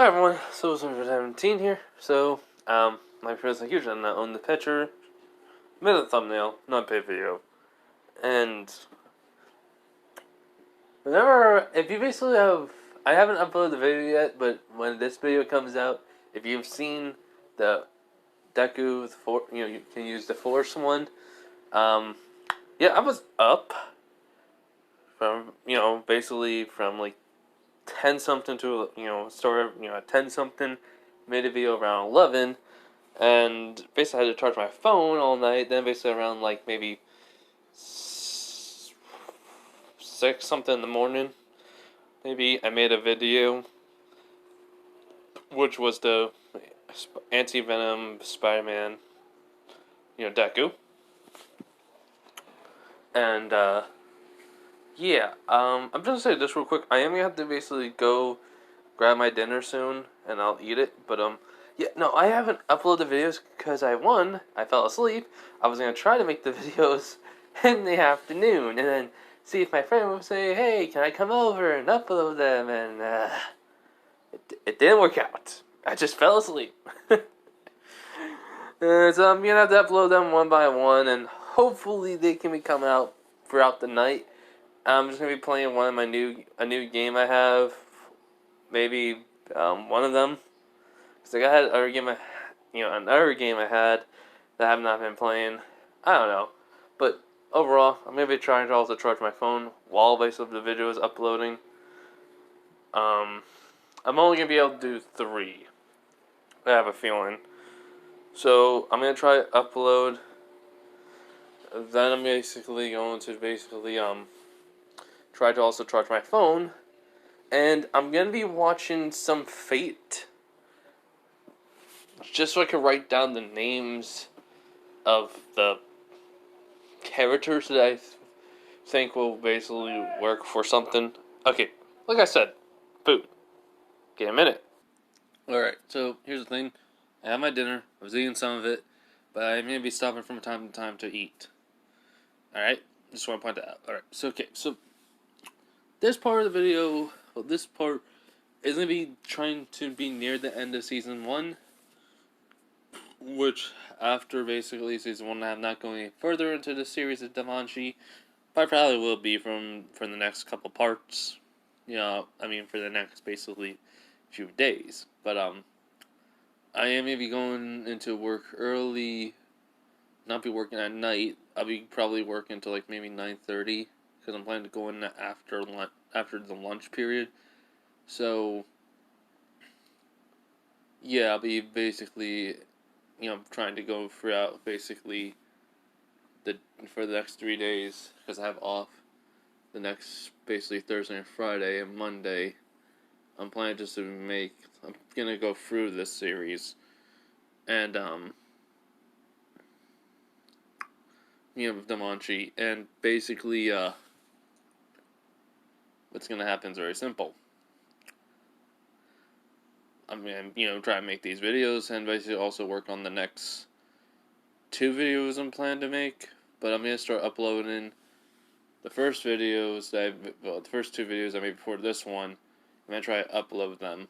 Hi everyone, so Soldier 17 here. My friends like usually I own the picture, made a thumbnail, not paid video. And if you basically I haven't uploaded the video yet, but when this video comes out, if you've seen the Deku, you can use the Force one. Yeah, I was up from, basically from like 10 something to, start, at 10 something, made a video around 11. And basically, I had to charge my phone all night. Then, basically, around like maybe 6 something in the morning, maybe I made a video, which was the anti Venom Spider-Man, Deku. And yeah, I'm just gonna say this real quick. I am gonna have to basically go grab my dinner soon, and I'll eat it. But yeah, no, I haven't uploaded the videos because I fell asleep. I was gonna try to make the videos in the afternoon, and then see if my friend would say, "Hey, can I come over and upload them?" And it didn't work out. I just fell asleep. So I'm gonna have to upload them one by one, and hopefully they can be coming out throughout the night. I'm just gonna be playing a new game I have, maybe one of them. Cause like I had another game I had that I have not been playing. I don't know, but overall, I'm gonna be trying to also charge my phone while basically the video is uploading. I'm only gonna be able to do 3. I have a feeling. So I'm gonna try to upload. Then I'm basically going to try to also charge my phone, and I'm gonna be watching some Fate, just so I can write down the names of the characters that I think will basically work for something. Okay, like I said, food. Get a minute. Alright, so here's the thing. I have my dinner. I was eating some of it, but I'm going to be stopping from time to time to eat. Alright? Just want to point that out. Alright, so this part of the video, this part is going to be trying to be near the end of Season 1, which, after basically Season 1, I'm not going any further into the series of danmachi, but I probably will be for the next couple parts. For the next, basically, few days. But, I am maybe going into work early, not be working at night. I'll be probably working until like maybe 9:30, because I'm planning to go in after the lunch period. So, yeah, I'll be basically, trying to go throughout basically for the next 3 days, because I have off the next basically Thursday and Friday and Monday. I'm planning just to I'm gonna go through this series, and danmachi, and basically what's gonna happen is very simple. I'm gonna try and make these videos, and basically also work on the next 2 videos I'm planning to make. But I'm gonna start uploading the first 2 videos I made before this one. I'm gonna try to upload them,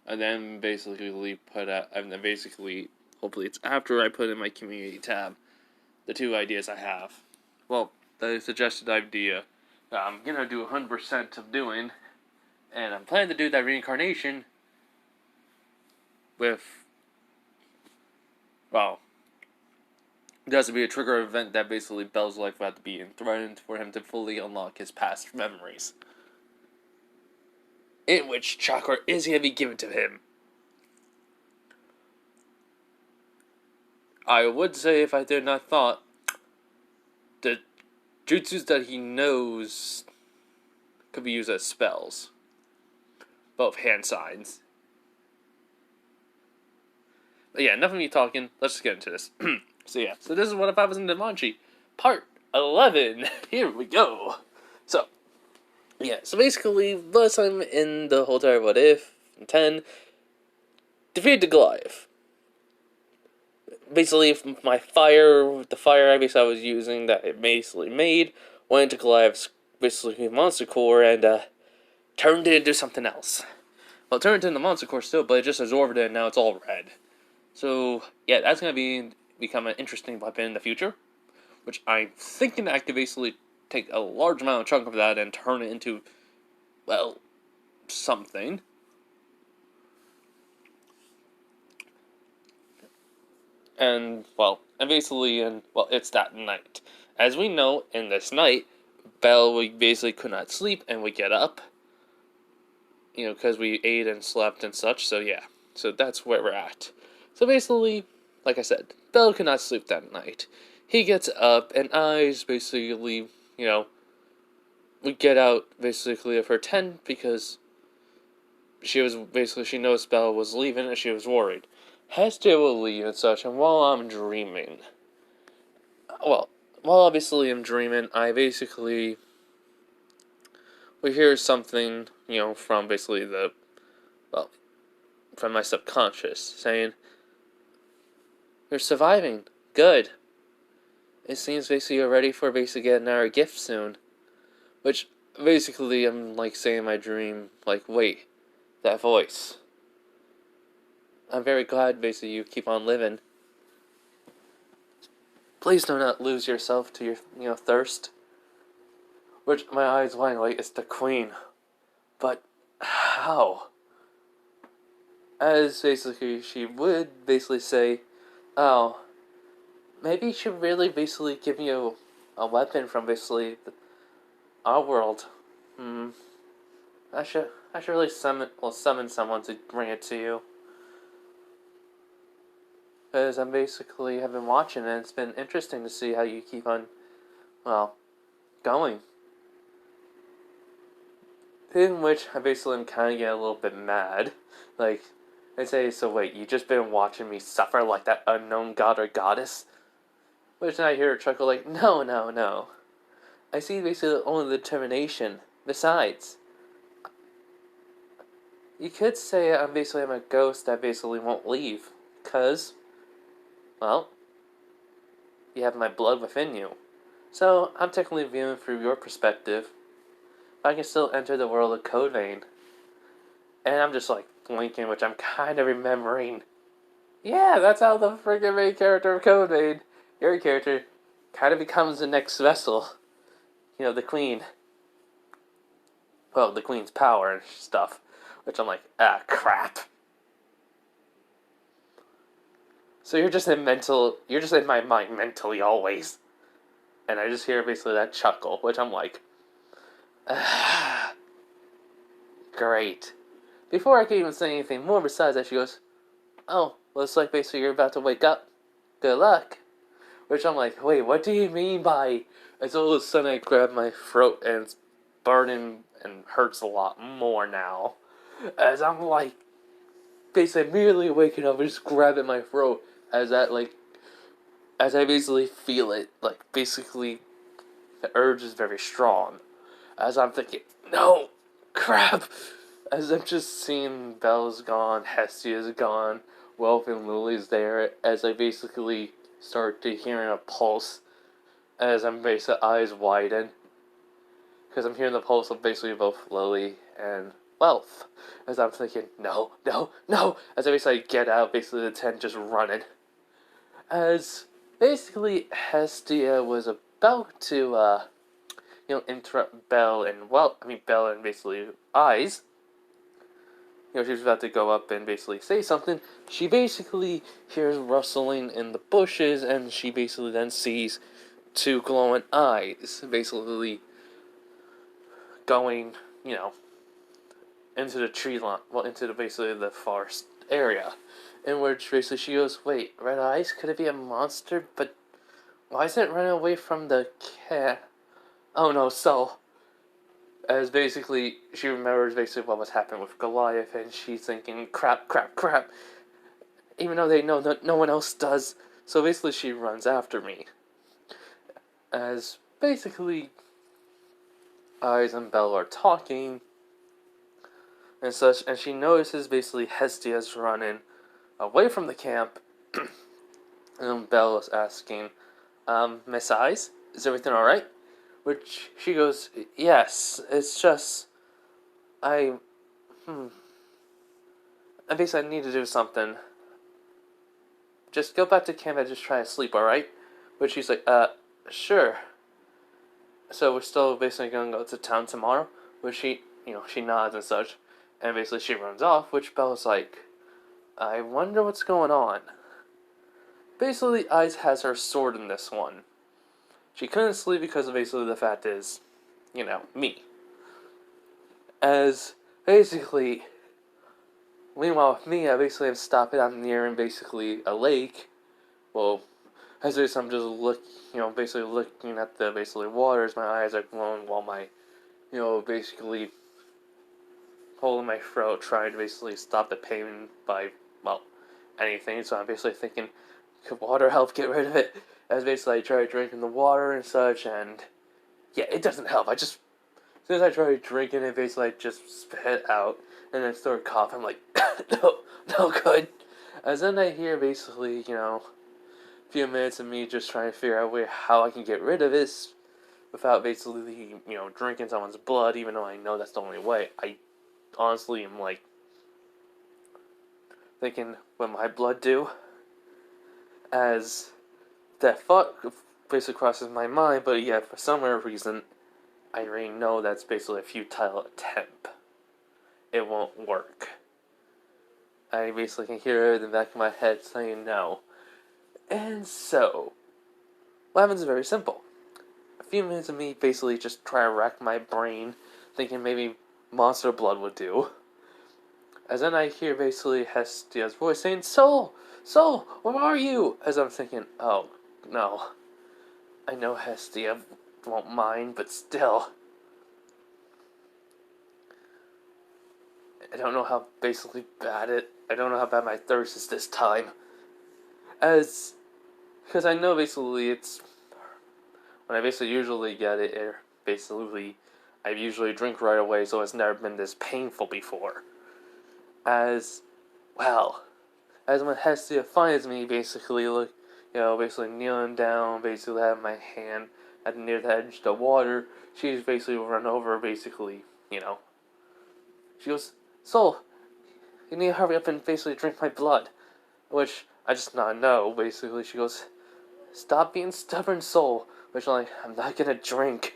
and then basically hopefully it's after I put in my community tab the 2 ideas I have. Well, the suggested idea that I'm gonna do 100% of doing, and I'm planning to do that reincarnation with, well, there has to be a trigger event that basically Bell's life will have to be threatened for him to fully unlock his past memories, in which chakra is going to be given to him. I would say, if I did not thought, the jutsus that he knows could be used as spells. Both hand signs. But yeah, enough of me talking. Let's just get into this. So this is What If I Was in danmachi, Part 11. Here we go. So basically, last time in the whole entire What If, 10, defeated the Goliath. Basically, the fire I was using that it basically made, went into Goliath's basically monster core, and turned it into something else. Well, it turned into the monster, of course, still, but it just absorbed it, and now it's all red. So, yeah, that's going to become an interesting weapon in the future, which I'm thinking I could basically take a large amount of chunk of that and turn it into, well, something. And it's that night. As we know, in this night, Belle, we basically could not sleep, and we get up, because we ate and slept and such, so yeah. So that's where we're at. So basically, like I said, Belle could not sleep that night. He gets up, and Eyes basically, we get out, basically, of her tent, because she knows Belle was leaving, and she was worried. Hestia will leave and such, and while I'm dreaming, while obviously I'm dreaming, we hear something, from basically from my subconscious, saying, "You're surviving. Good. It seems basically you're ready for basically getting our gift soon." Which, basically, I'm, saying in my dream, wait, that voice. I'm very glad, basically, you keep on living. Please do not lose yourself to your, thirst. Which, my eyes wide, it's the queen. But, how? As, basically, she would, basically say, oh, maybe you should really, basically, give you a weapon from, basically, our world. I should really summon someone to bring it to you. Because I basically have been watching, and it's been interesting to see how you keep on, going. In which I basically am kind of getting a little bit mad. I say, so wait, you just been watching me suffer like that unknown god or goddess? Which then I hear her chuckle no. I see basically only the determination. Besides, you could say I'm a ghost that basically won't leave. Because, you have my blood within you. So, I'm technically viewing through your perspective. But I can still enter the world of Code Vein. And I'm just blinking, which I'm kind of remembering. Yeah, that's how the freaking main character of Code Vein, your character, kind of becomes the next vessel. The queen. Well, the queen's power and stuff. Which I'm crap. So you're just in my mind mentally always. And I just hear basically that chuckle, which I'm great. Before I can even say anything more besides that, she goes, oh, looks like basically you're about to wake up. Good luck. Which I'm wait, what do you mean by... As all of a sudden I grab my throat and it's burning and hurts a lot more now. As I'm basically immediately waking up and just grabbing my throat as as I basically feel it, basically the urge is very strong. As I'm thinking, no, crap! As I'm just seeing Belle's gone, Hestia's gone, Welf and Lily's there, as I basically start to hearing a pulse, as I'm basically eyes widen, because I'm hearing the pulse of basically both Lily and Welf, as I'm thinking, no, as I basically get out, basically the tent just running. As basically Hestia was about to, interrupt Belle and Belle and basically Eyes. She was about to go up and basically say something. She basically hears rustling in the bushes, and she basically then sees two glowing eyes, basically going, into the tree line, into basically the forest area, in which basically she goes, wait, red eyes? Could it be a monster? But why is it running away from the cat? Oh no, so, as basically, she remembers basically what was happening with Goliath, and she's thinking, crap, even though they know that no one else does, so basically she runs after me. As basically, Eyes and Belle are talking, and such, and she notices basically Hestia's running away from the camp, and Belle is asking, Miss Eyes, is everything alright? Which she goes, yes, it's just, I, I basically need to do something. Just go back to camp and just try to sleep, alright? But she's like, sure. So we're still basically gonna go to town tomorrow? Which she nods and such. And basically she runs off, which Bella's like, I wonder what's going on. Basically, Ice has her sword in this one. She couldn't sleep because of basically the fact is, me. As basically, meanwhile with me, I basically am stopping out near in basically a lake. Well, as I'm just basically looking at the basically waters. My eyes are glowing while my, basically holding my throat, trying to basically stop the pain by, well, anything. So I'm basically thinking, could water help get rid of it? As basically I try drinking the water and such, and yeah, it doesn't help. As soon as I try drinking it, basically I just spit it out, and then start coughing. I'm like, no good. As then I hear basically, a few minutes of me just trying to figure out how I can get rid of this without basically, drinking someone's blood, even though I know that's the only way. I honestly am like thinking, what my blood do? As that thought basically crosses my mind, but yeah, for some weird reason, I already know that's basically a futile attempt. It won't work. I basically can hear it in the back of my head saying no. And so, what happens is very simple. A few minutes of me basically just try to rack my brain, thinking maybe monster blood would do. As then I hear basically Hestia's voice saying, Soul, where are you? As I'm thinking, oh, no. I know Hestia won't mind, but still. I don't know how bad my thirst is this time. Because I know basically when I basically usually get it, I usually drink right away, so it's never been this painful before. As when Hestia finds me, basically, basically kneeling down, basically having my hand near the edge of the water, she's basically run over, basically, She goes, Soul, you need to hurry up and basically drink my blood. Which, I just not know, basically. She goes, stop being stubborn, Soul. Which, I'm not gonna drink.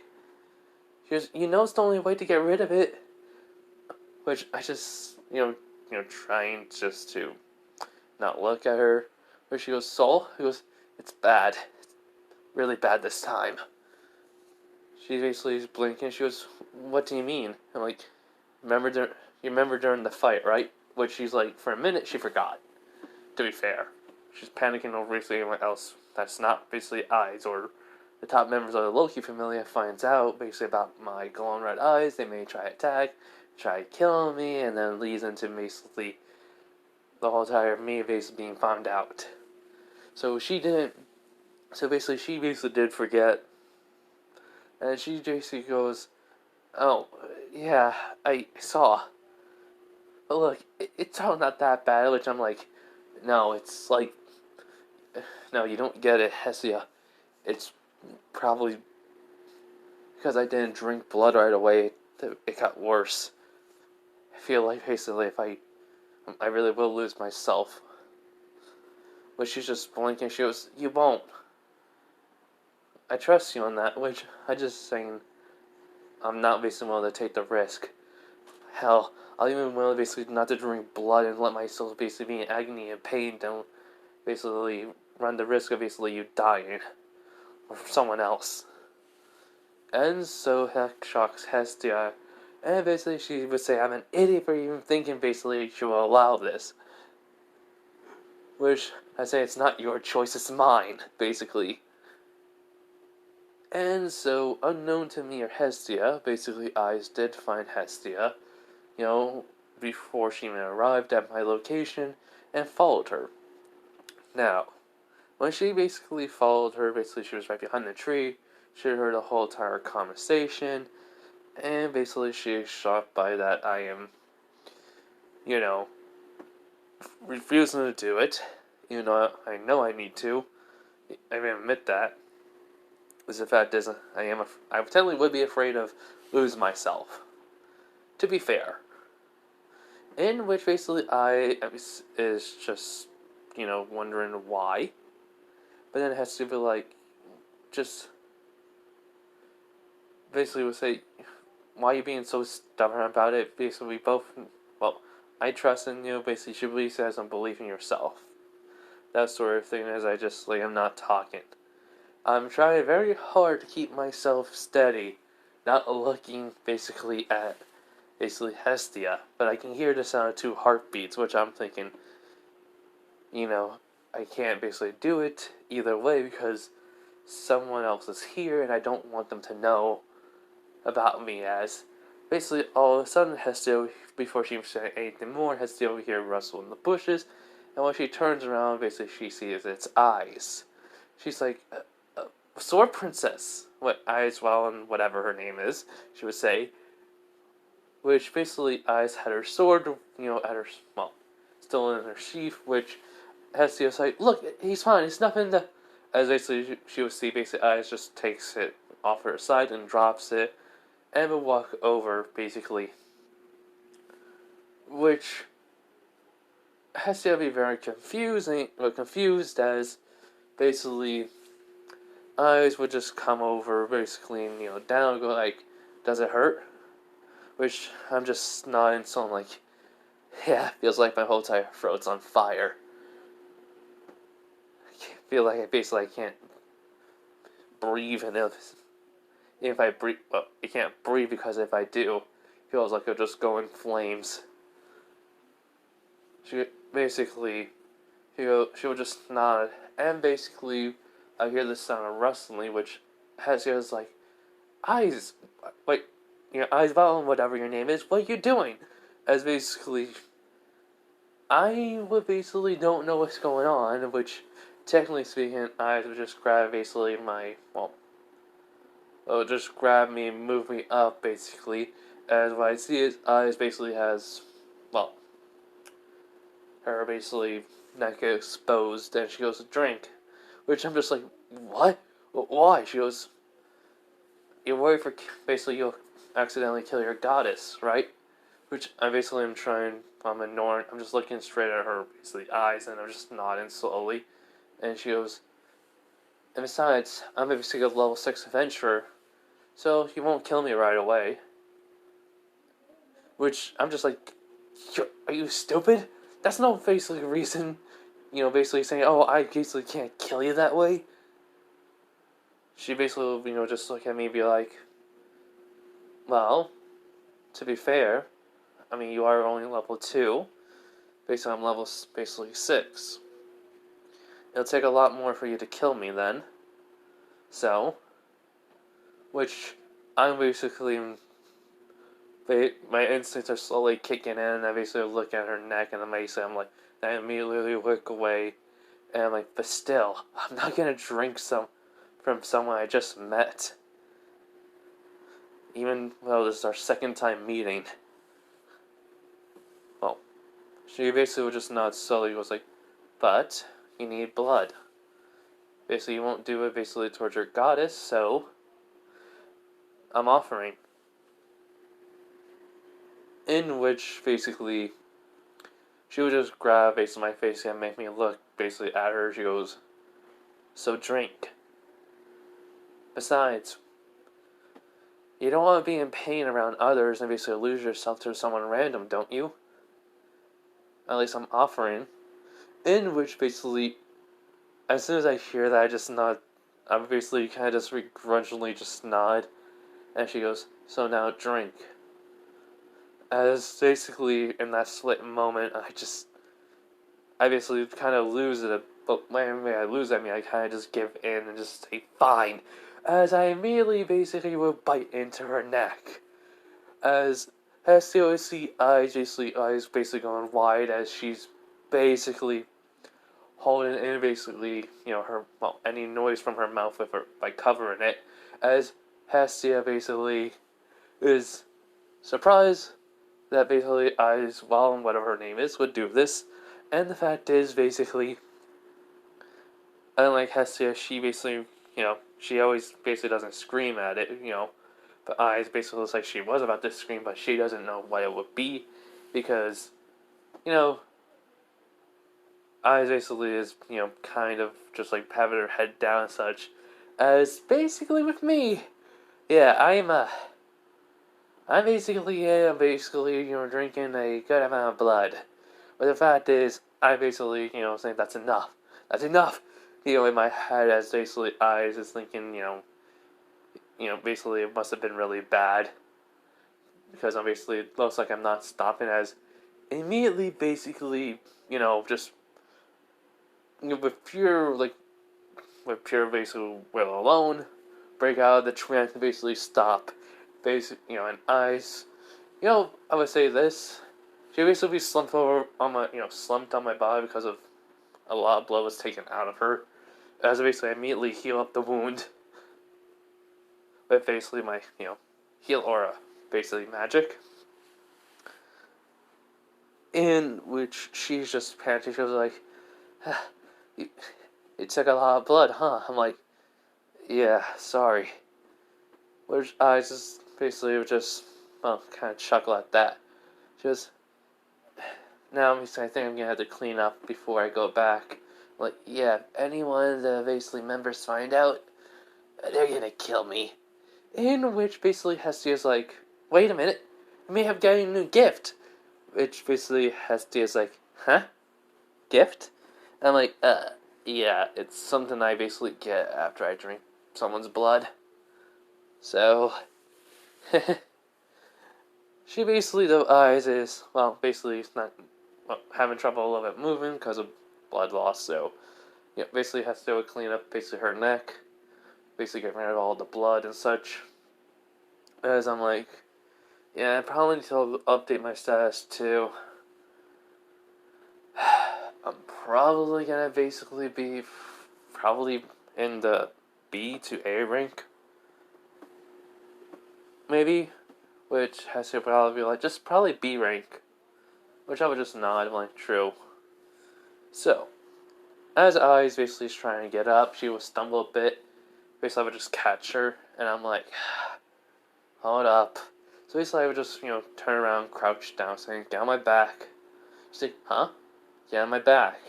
She goes, it's the only way to get rid of it. Which, I just, trying just to not look at her. Where she goes, Soul? He goes, it's bad. It's really bad this time. She basically is blinking. She goes, what do you mean? I'm like, you remember during the fight, right? Which she's like, for a minute, she forgot. To be fair. She's panicking over basically anyone else that's not basically eyes, or the top members of the Loki family finds out basically about my glowing red eyes. They may try to attack, try to kill me, and then leads into basically the whole entire me basically being found out. So she didn't. So basically, she did forget, and she basically goes, "Oh, yeah, I saw. But look, it's all not that bad." Which I'm like, "No, it's like, no, you don't get it, Hestia. It's probably because I didn't drink blood right away. It got worse. I feel like basically if I really will lose myself." But she's just blinking. She goes, "You won't. I trust you on that." Which I just saying, I'm not basically willing to take the risk. Hell, I'll even willing basically not to drink blood and let myself basically be in agony and pain than basically run the risk of basically you dying or someone else. And so Heck shocks Hestia, and basically she would say I'm an idiot for even thinking basically she will allow this. Which I say it's not your choice, it's mine, basically. And so, unknown to me or Hestia, basically Eyes did find Hestia, before she even arrived at my location, and followed her. Now, when she basically followed her, basically she was right behind the tree, she heard the whole entire conversation, and basically she is shocked by that I am, refusing to do it, even though I know I need to. I even admit that. As the fact is, I technically would be afraid of losing myself. to be fair. In which basically I is just, wondering why. But then it has to be like, just basically would say, why are you being so stubborn about it? Basically, we both, well, I trust in you. Basically, she really says some belief in yourself. That sort of thing, as I just, I'm not talking. I'm trying very hard to keep myself steady, not looking basically at Hestia, but I can hear the sound of 2 heartbeats, which I'm thinking, I can't basically do it either way because someone else is here and I don't want them to know about me, as basically all of a sudden Hestia, before she said anything more, Hestia over here rustle in the bushes, and when she turns around, basically she sees its eyes. She's like, Sword Princess, what Eyes, well, and whatever her name is, she would say, which basically Eyes had her sword, at her, well, still in her sheath, which Hestia's like, look, he's fine, it's nothing to, as basically she would see, basically Eyes just takes it off her side and drops it, and would walk over, basically, which Hestia would be very confused as, basically, Eyes would just come over, basically, and, down and go like, does it hurt? Which I'm just nodding, so I'm like, yeah, feels like my whole entire throat's on fire. I feel like I can't breathe, and if I breathe, well, I can't breathe because if I do, it feels like I'll just go in flames. She basically, she would just nod, and basically, I hear the sound of rustling, which Hesia's like, Eyes, wait, Eyes Valen, whatever your name is, what are you doing? As basically, I would basically don't know what's going on, which, technically speaking, Eyes would just grab basically just grab me and move me up, basically, as what I see is Eyes basically has, her basically neck exposed, and she goes to drink, which I'm just like, what? Why? She goes, you're worried for basically you'll accidentally kill your goddess, right? Which I basically am trying, I'm ignoring, I'm just looking straight at her basically eyes, and I'm just nodding slowly, and she goes, and besides, I'm basically a level 6 adventurer, so you won't kill me right away. Which I'm just like, are you stupid? That's no basically reason, basically saying, oh, I basically can't kill you that way. She basically, just look at me and be like, well, to be fair, I mean, you are only level 2. Basically, I'm level basically 6. It'll take a lot more for you to kill me then. So, which I'm basically, my instincts are slowly kicking in, and I basically look at her neck, and I'm like, I immediately look away, and I'm like, but still, I'm not gonna drink from someone I just met. Even though this is our second time meeting. Well, she basically would just nod slowly, goes like, but you need blood. Basically, you won't do it basically towards your goddess, so I'm offering. In which, basically, she would just grab basically my face and make me look basically at her. She goes, so drink. Besides, you don't want to be in pain around others and basically lose yourself to someone random, don't you? At least I'm offering. In which, basically, as soon as I hear that, I just nod. I basically kind of just begrudgingly just nod. And she goes, so now drink. As basically, in that split moment, I basically kind of lose it. But when I lose, I mean, I kind of just give in and just say, fine. As I immediately basically will bite into her neck. As Hestia see eyes basically going wide as she's basically holding in basically, her, any noise from her mouth with her, by covering it. As Hestia basically is surprised that basically Eyes, well, whatever her name is, would do this. And the fact is, basically, unlike Hestia, she basically, she always basically doesn't scream at it, But eyes basically looks like she was about to scream, but she doesn't know what it would be, because, you know, eyes basically is, kind of just like having her head down and such, as basically with me. Yeah, I'm basically, drinking a good amount of blood. But the fact is, I basically, saying that's enough. That's enough. In my head, as basically eyes is thinking, basically it must have been really bad, because I'm basically, it looks like I'm not stopping, as immediately, basically, just with pure basically will alone, break out of the trance and basically stop, and eyes, I would say this, she basically slumped over on my, slumped on my body because of a lot of blood was taken out of her, as basically I immediately heal up the wound with basically my, heal aura, basically magic. In which she's just panting. She was like, it took a lot of blood, huh? I'm like, yeah, sorry. Which I just basically would just, kind of chuckle at that. She was, now I think I'm gonna have to clean up before I go back. I'm like, yeah, if any one of the basically members find out, they're gonna kill me. In which basically Hestia's like, wait a minute, you may have gotten a new gift. Which basically Hestia's like, huh? Gift? I'm like, yeah, it's something I basically get after I drink someone's blood. So, she basically, the eyes is, basically not, having trouble a little bit moving because of blood loss, so, basically has to clean up basically her neck, basically get rid of all the blood and such. As I'm like, yeah, I probably need to update my status too. I'm probably gonna basically be probably in the B to A rank, maybe, which has to probably be like just probably B rank, which I would just nod like true. So, as Eyes basically is trying to get up, she will stumble a bit. Basically, I would just catch her, and I'm like, hold up. So basically, I would just turn around, crouch down, saying, "Get on my back." She's like, "Huh? Get on my back."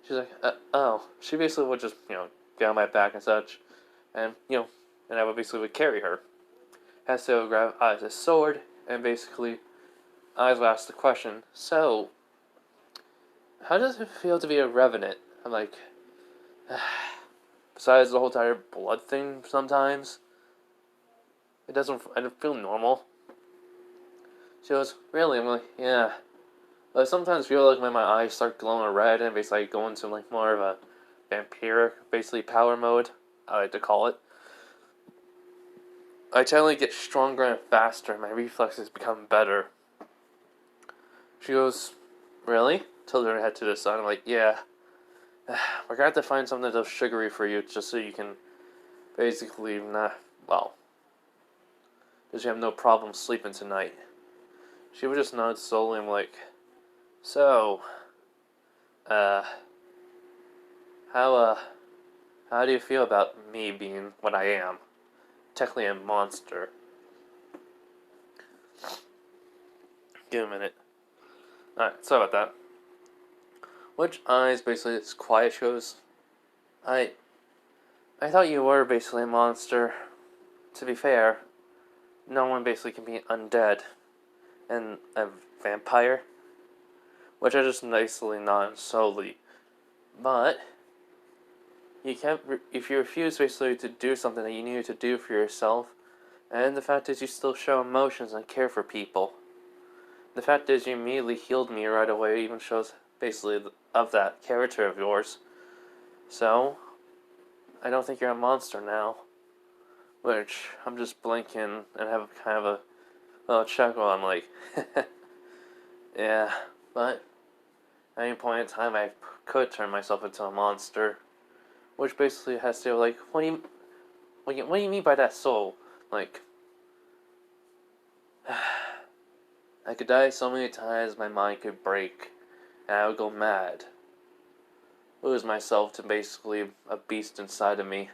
She's like, oh. She basically would just, get on my back and such. And, and I would basically would carry her. Has to grab Eyes' sword, and basically, Eyes would ask the question, so, how does it feel to be a revenant? I'm like, besides the whole entire blood thing sometimes, I don't feel normal. She goes, really? I'm like, yeah. But I sometimes feel like when my eyes start glowing red and basically go into like more of a vampiric, basically power mode, I like to call it, I generally get stronger and faster, and my reflexes become better. She goes, really? Tilted her head to the side. I'm like, yeah. We're gonna have to find something that's sugary for you, just so you can basically not, because you have no problem sleeping tonight. She would just nod slowly. I'm like, so, how do you feel about me being what I am? Technically a monster. Give a minute. Alright, sorry about that. Which Eyes basically it's quiet shows. I thought you were basically a monster. To be fair, no one basically can be undead and a vampire, which I just nicely nod solely. But you can't if you refuse basically to do something that you needed to do for yourself, and the fact is you still show emotions and care for people. The fact is you immediately healed me right away, even shows basically of that character of yours. So, I don't think you're a monster now. Which, I'm just blinking and have kind of a little chuckle. I'm like, yeah, but at any point in time I could turn myself into a monster. Which basically has to like, what do you mean by that soul? Like, I could die so many times my mind could break, and I would go mad. Lose myself to basically a beast inside of me.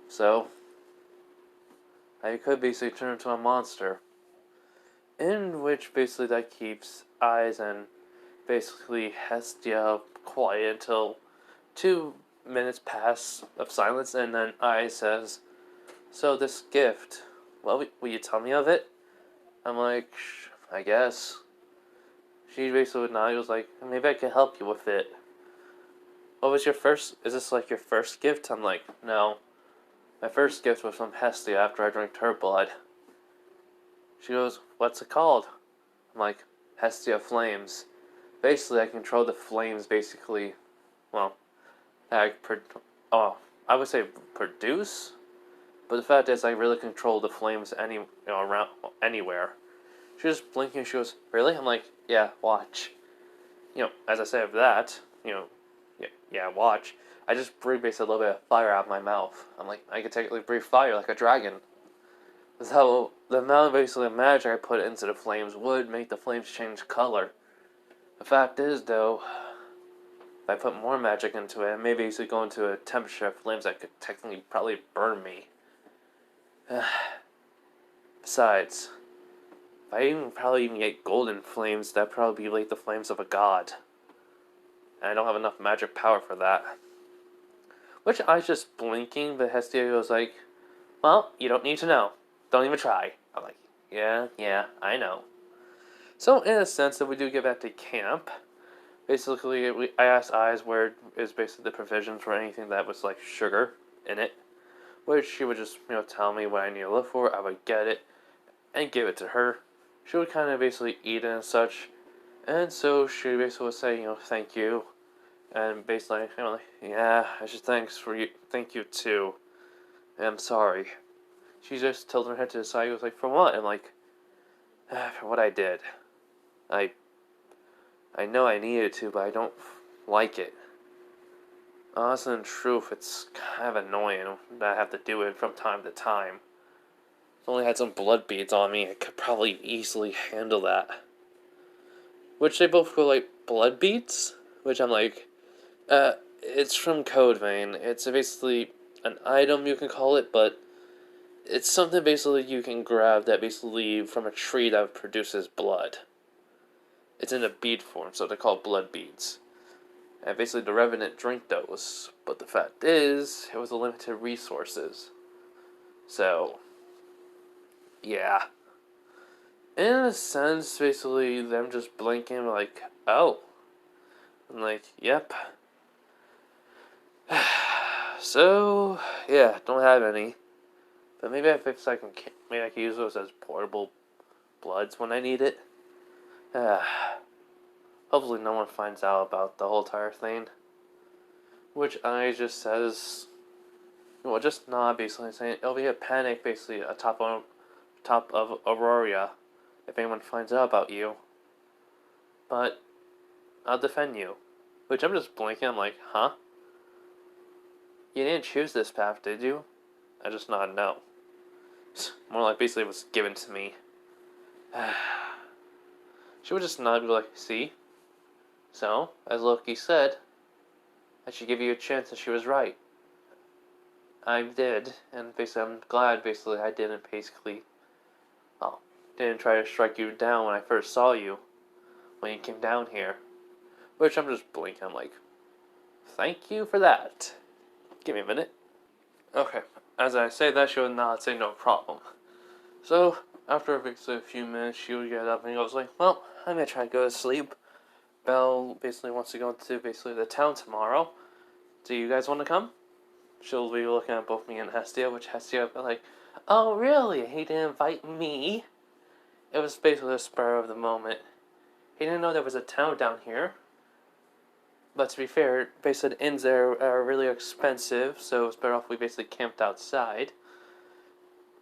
So, I could basically turn into a monster. In which basically that keeps Eyes and basically Hestia quiet until 2 minutes pass of silence, and then Eyes says, "So this gift, well, will you tell me of it?" I'm like, "I guess." She basically would nod. He was like, "Maybe I can help you with it." "What was your first? Is this like your first gift?" I'm like, "No. My first gift was from Hestia after I drank her blood." She goes, "What's it called?" I'm like, "Hestia Flames." Basically, I control the flames, basically. Well, I would say produce, but the fact is, I really control the flames around anywhere. She was blinking. She goes, "Really?" I'm like, "Yeah, watch." As I say of that, yeah, watch. I just breathe basically a little bit of fire out of my mouth. I'm like, I could technically breathe fire like a dragon. So the amount of basically magic I put into the flames would make the flames change color. The fact is, though, if I put more magic into it, it may basically go into a temperature of flames that could technically probably burn me. Besides, if I probably even get golden flames, that'd probably be like the flames of a god. And I don't have enough magic power for that. Which I was just blinking, but Hestia was like, "Well, you don't need to know. Don't even try." I'm like, yeah, I know. So in a sense that we do get back to camp, basically I asked Eyes where is basically the provisions for anything that was like sugar in it, which she would just tell me what I need to look for. I would get it and give it to her. She would kind of basically eat it and such, and so she basically would say thank you, and basically yeah, I should thank you too. And I'm sorry. She just tilted her head to the side. She was like, "For what?" I'm like, "For what I did. I I know I needed to, but I don't like it. Honestly, in truth, it's kind of annoying that I have to do it from time to time. If I only had some blood beads on me, I could probably easily handle that." Which they both go like, "Blood beads?" Which I'm like, it's from Code Vein. It's basically an item, you can call it, but it's something basically you can grab that basically from a tree that produces blood. It's in a bead form, so they're called blood beads. And basically the Revenant drink those. But the fact is, it was a limited resources. So, yeah. In a sense, basically, them just blinking like, "Oh." I'm like, "Yep." So, yeah, don't have any. But maybe maybe I can use those as portable bloods when I need it. Hopefully no one finds out about the whole entire thing. Which I just says, well, just not basically saying it'll be a panic basically atop of Aurora if anyone finds out about you. But I'll defend you. Which I'm just blinking. I'm like, huh? You didn't choose this path, did you? I just nodded no. More like basically it was given to me. She would just nod and be like, "See? So, as Loki said, I should give you a chance, and she was right. I did, and basically I'm glad basically I didn't try to strike you down when I first saw you, when you came down here." Which I'm just blinking, I'm like, "Thank you for that. Give me a minute." Okay, as I say that, she would nod, say no problem. So, after basically a few minutes, she would get up and goes like, "Well, I'm gonna try to go to sleep. Belle basically wants to go to basically the town tomorrow. Do you guys want to come?" She'll be looking at both me and Hestia, which Hestia will be like, "Oh, really? He didn't invite me?" It was basically a spur of the moment. He didn't know there was a town down here. But to be fair, basically the inns there are really expensive, so it's better off we basically camped outside.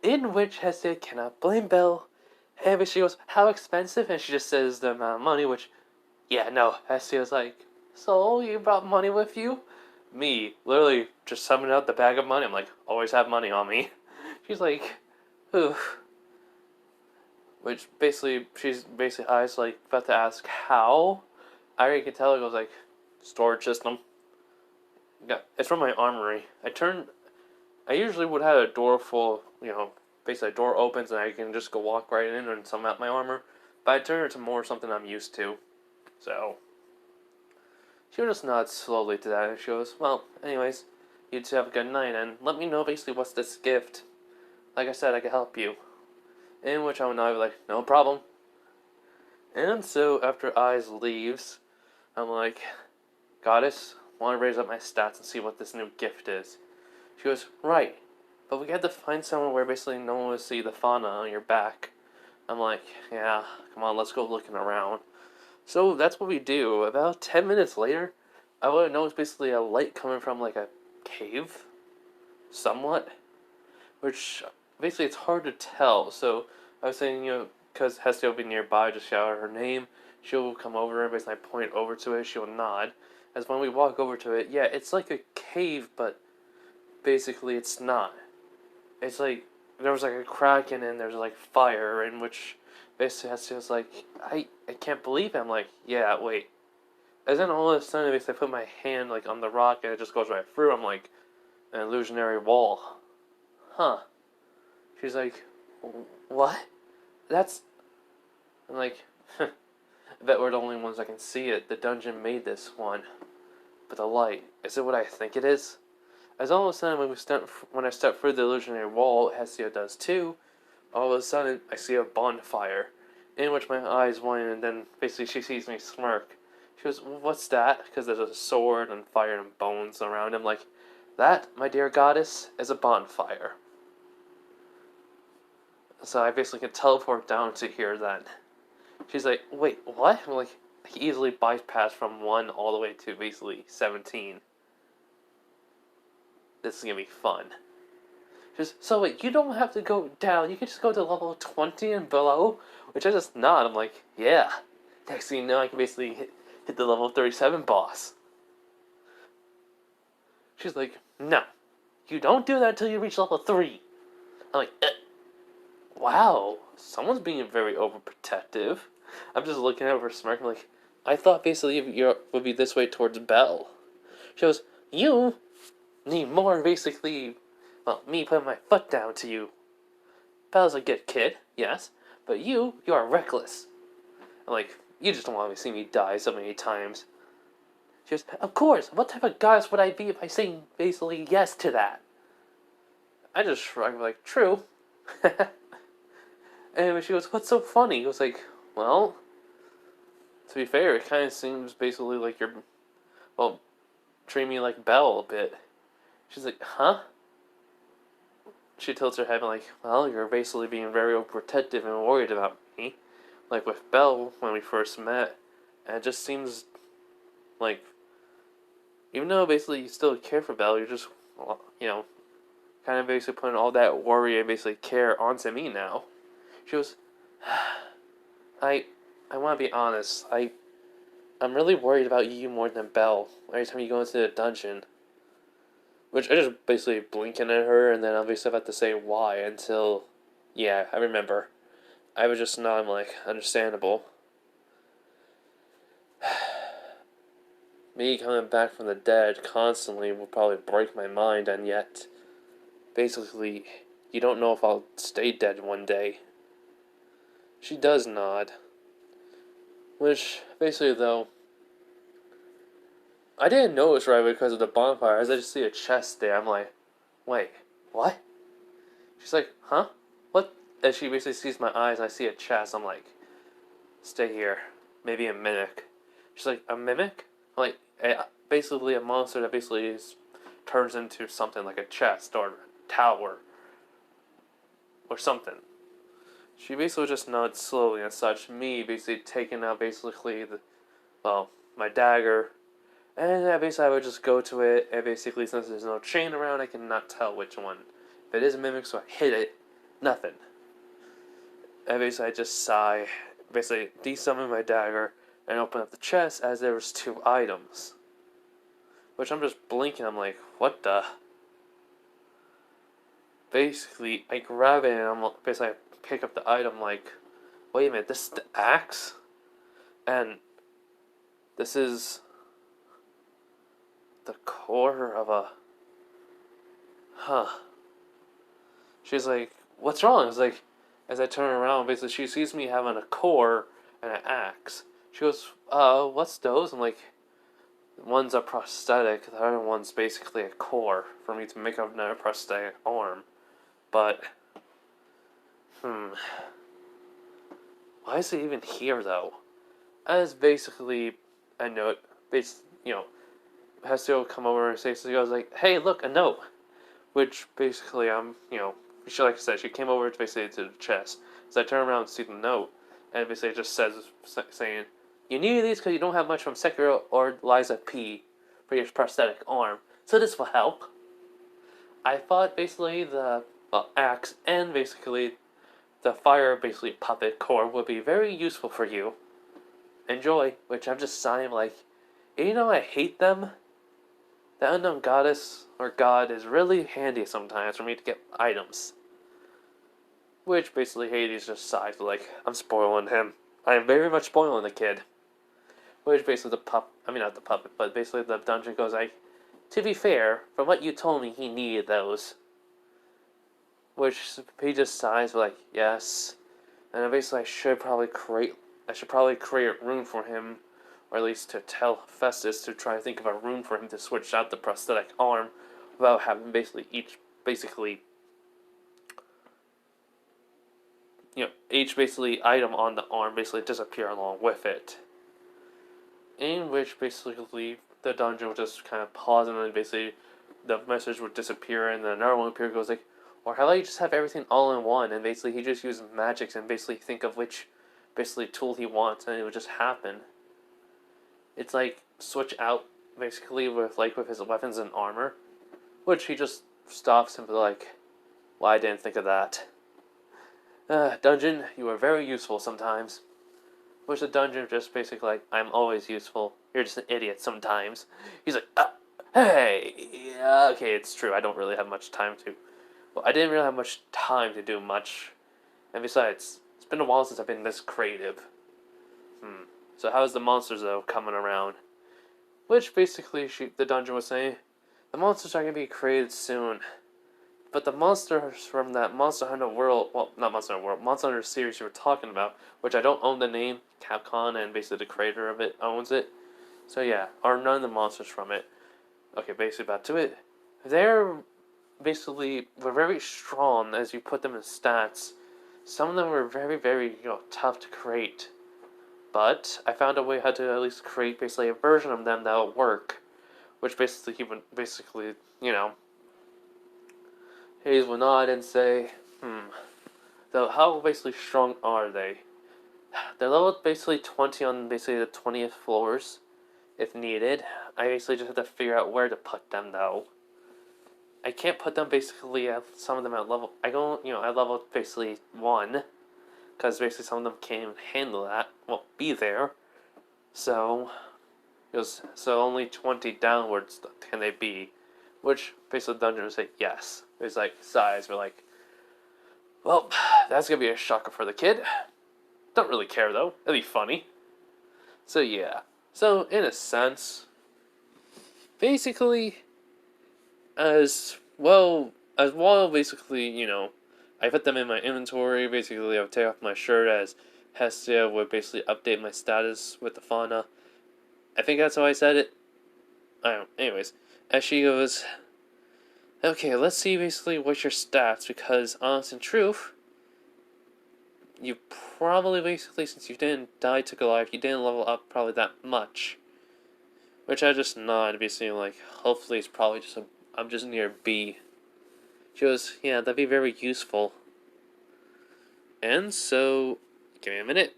In which Hestia cannot blame Belle. And she goes, "How expensive?" And she just says the amount of money, which, yeah, no. Hestia's like, "So, you brought money with you?" Me, literally, just summoning out the bag of money. I'm like, "Always have money on me." She's like, "Oof." Which basically, she's basically eyes like about to ask how. I already can tell it goes like, "Storage system." Yeah, it's from my armory. I usually would have a door full, basically a door opens and I can just go walk right in and sum out my armor. But I turn it to more something I'm used to. So she just nods slowly to that and she goes, well, anyways, you two have a good night and let me know basically what's this gift. Like I said, I can help you. In which I would nod like, no problem. And so after Eyes leaves, I'm like, Goddess, want to raise up my stats and see what this new gift is. She goes, right, but we had to find somewhere where basically no one would see the fauna on your back. I'm like, yeah, come on, let's go looking around. So that's what we do. About 10 minutes later, I would have noticed basically a light coming from like a cave, somewhat, which basically it's hard to tell. So I was saying, because Hestia will be nearby, just shout her name. She'll come over and basically I point over to it, she'll nod. As when we walk over to it, yeah, it's like a cave, but basically it's not. It's like there was like a crack in it and there's like fire, in which basically Hestia was like, I can't believe it. I'm like, yeah, wait. As then all of a sudden, basically I put my hand like on the rock and it just goes right through. I'm like, an illusionary wall. Huh. She's like, what? That's... I'm like, I bet we're the only ones that can see it. The dungeon made this one. But the light, is it what I think it is? As all of a sudden, when I step through the illusionary wall, Hestia does too, all of a sudden, I see a bonfire, in which my eyes widen, and then basically she sees me smirk. She goes, what's that? Because there's a sword and fire and bones around him. Like, that, my dear goddess, is a bonfire. So I basically can teleport down to here then. She's like, wait, what? I'm like, I can easily bypass from 1 all the way to basically 17. This is gonna be fun. Just, so wait, you don't have to go down, you can just go to level 20 and below? Which I just nod, I'm like, yeah. Next thing you know, I can basically hit the level 37 boss. She's like, no. You don't do that until you reach level 3. I'm like, wow, someone's being very overprotective. I'm just looking at her smirking like, I thought basically you would be this way towards Belle. She goes, you need more basically, well, me putting my foot down to you. Belle's a good kid, yes, but you are reckless. I'm like, you just don't want to see me die so many times. She goes, of course, what type of goddess would I be if I say basically yes to that? I just shrug like, true. And she goes, what's so funny? He goes like, well, to be fair, it kind of seems basically like you're, well, treat me like Belle a bit. She's like, huh? She tilts her head and like, well, you're basically being very overprotective and worried about me. Like with Belle, when we first met, and it just seems like, even though basically you still care for Belle, you're just, kind of basically putting all that worry and basically care onto me now. She goes, I want to be honest. I'm really worried about you more than Belle. Every time you go into the dungeon. Which I just basically blinking at her, and then obviously I have to say why until, yeah, I remember. I was just not like, understandable. Me coming back from the dead constantly will probably break my mind, and yet, basically, you don't know if I'll stay dead one day. She does nod. Which, basically though, I didn't notice right away because of the bonfire. As I just see a chest there, I'm like, wait, what? She's like, huh? What? As she basically sees my eyes and I see a chest, I'm like, stay here. Maybe a mimic. She's like, a mimic? I'm like, basically a monster that basically turns into something like a chest or a tower or something. She basically just nods slowly and such. Me basically taking out basically my dagger. And basically I would just go to it, and basically since there's no chain around, I cannot tell which one. If it is a mimic, so I hit it, nothing. And basically I just sigh, basically desummon my dagger, and open up the chest as there was 2 items. Which I'm just blinking, I'm like, what the? Basically, I grab it and I pick up the item like, wait a minute, this is the axe? And this is the core of a... Huh. She's like, what's wrong? It's like, as I turn around, basically she sees me having a core and an axe. She goes, what's those? I'm like, one's a prosthetic, the other one's basically a core for me to make another prosthetic arm. But, why is it even here though? As basically a note, has to come over and say, so he goes like, hey, look, a note. Which basically, like I said, she came over to basically to the chest. So I turn around and see the note, and basically it just says, saying, you need these because you don't have much from Sekiro or Liza P for your prosthetic arm, so this will help. I thought basically the axe and basically the fire basically puppet core would be very useful for you. Enjoy, which I'm just sighing like, I hate them. The unknown goddess or god is really handy sometimes for me to get items. Which basically Hades just sighs like, I'm spoiling him. I am very much spoiling the kid. Which basically not the puppet, but basically the dungeon goes like, to be fair, from what you told me, he needed those. Which he just sighs like, yes. And then basically I should probably create a rune for him, or at least to tell Festus to try to think of a rune for him to switch out the prosthetic arm without having each item on the arm basically disappear along with it. In which basically the dungeon will just kind of pause and then basically the message would disappear and then another one would appear and goes like, or how about you just have everything all in one and basically he just uses magics and basically think of which tool he wants and it would just happen. It's like switch out basically with his weapons and armor, which he just stops and be like, well, I didn't think of that. Dungeon, you are very useful sometimes. Which the dungeon just basically like, I'm always useful. You're just an idiot sometimes. He's like, hey, yeah, okay, it's true. I don't really have much time to. Well, I didn't really have much time to do much, and besides, it's been a while since I've been this creative. So how's the monsters though coming around? Which basically the dungeon was saying, the monsters are gonna be created soon. But the monsters from that Monster Hunter World, well, not Monster Hunter World, Monster Hunter series you were talking about, which I don't own the name, Capcom and basically the creator of it owns it. So yeah, are none of the monsters from it. Okay, basically back to it. They're were very strong as you put them in stats. Some of them were very, very, tough to create. But I found a way how to at least create basically a version of them that will work. Which basically he would Hayes will nod and say, So how basically strong are they? They're leveled basically 20 on basically the 20th floors, if needed. I basically just have to figure out where to put them though. I can't put them basically at some of them at level. I level basically 1, because basically some of them can't even handle that. Well, be there. So only 20 downwards can they be. Which basically the dungeon would say yes. It's like size. We're like, well, that's gonna be a shocker for the kid. Don't really care though. It'll be funny. So yeah. So in a sense, basically, as well basically, I put them in my inventory. Basically, I would take off my shirt as Hestia would basically update my status with the fauna. I think that's how I said it. I don't know. Anyways, as she goes, okay, let's see basically what's your stats, because honest and truth, you probably basically, since you didn't die to Goliath, you didn't level up probably that much. Which I just nod, basically like, hopefully it's probably just I'm just near B. She goes, yeah, that'd be very useful. And so, give me a minute.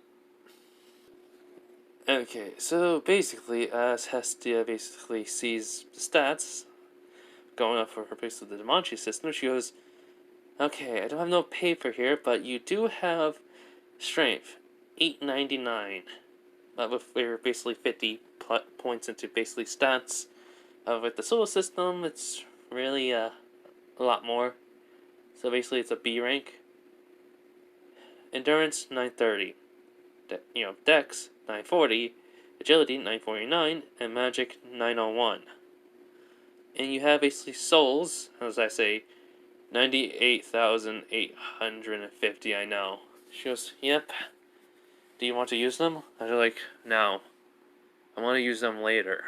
Okay, so basically, as Hestia basically sees the stats going up for her basically the danmachi system, she goes, okay, I don't have no paper here, but you do have strength, 899. With basically 50 points into basically stats. With the solar system, it's really a lot more. So basically, it's a B rank. Endurance 930. Dex 940, Agility 949, and Magic 901. And you have basically souls, as I say, 98,850, I know. She goes, yep. Do you want to use them? I was like, no. I want to use them later.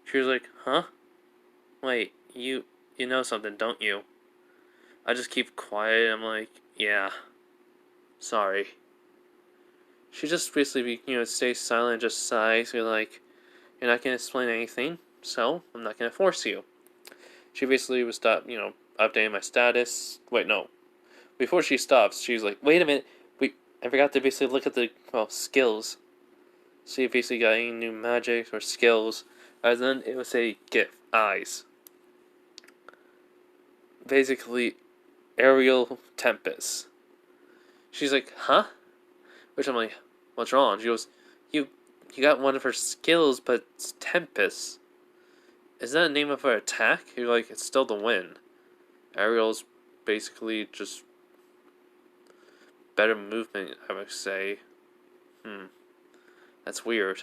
She was like, huh? Wait, you know something, don't you? I just keep quiet. I'm like, yeah. Sorry. She just basically, stays silent, just sighs. You're like, you're not going to explain anything, so I'm not going to force you. She basically would stop, updating my status. Wait, no. Before she stops, she's like, wait a minute. I forgot to basically look at the, skills. See if basically got any new magic or skills. And then it would say gift, eyes. Basically, Aerial Tempest. She's like, huh? Which I'm like, what's wrong? She goes, you got one of her skills, but it's Tempest. Is that the name of her attack? You're like, it's still the wind. Aerial's basically just better movement, I would say. That's weird.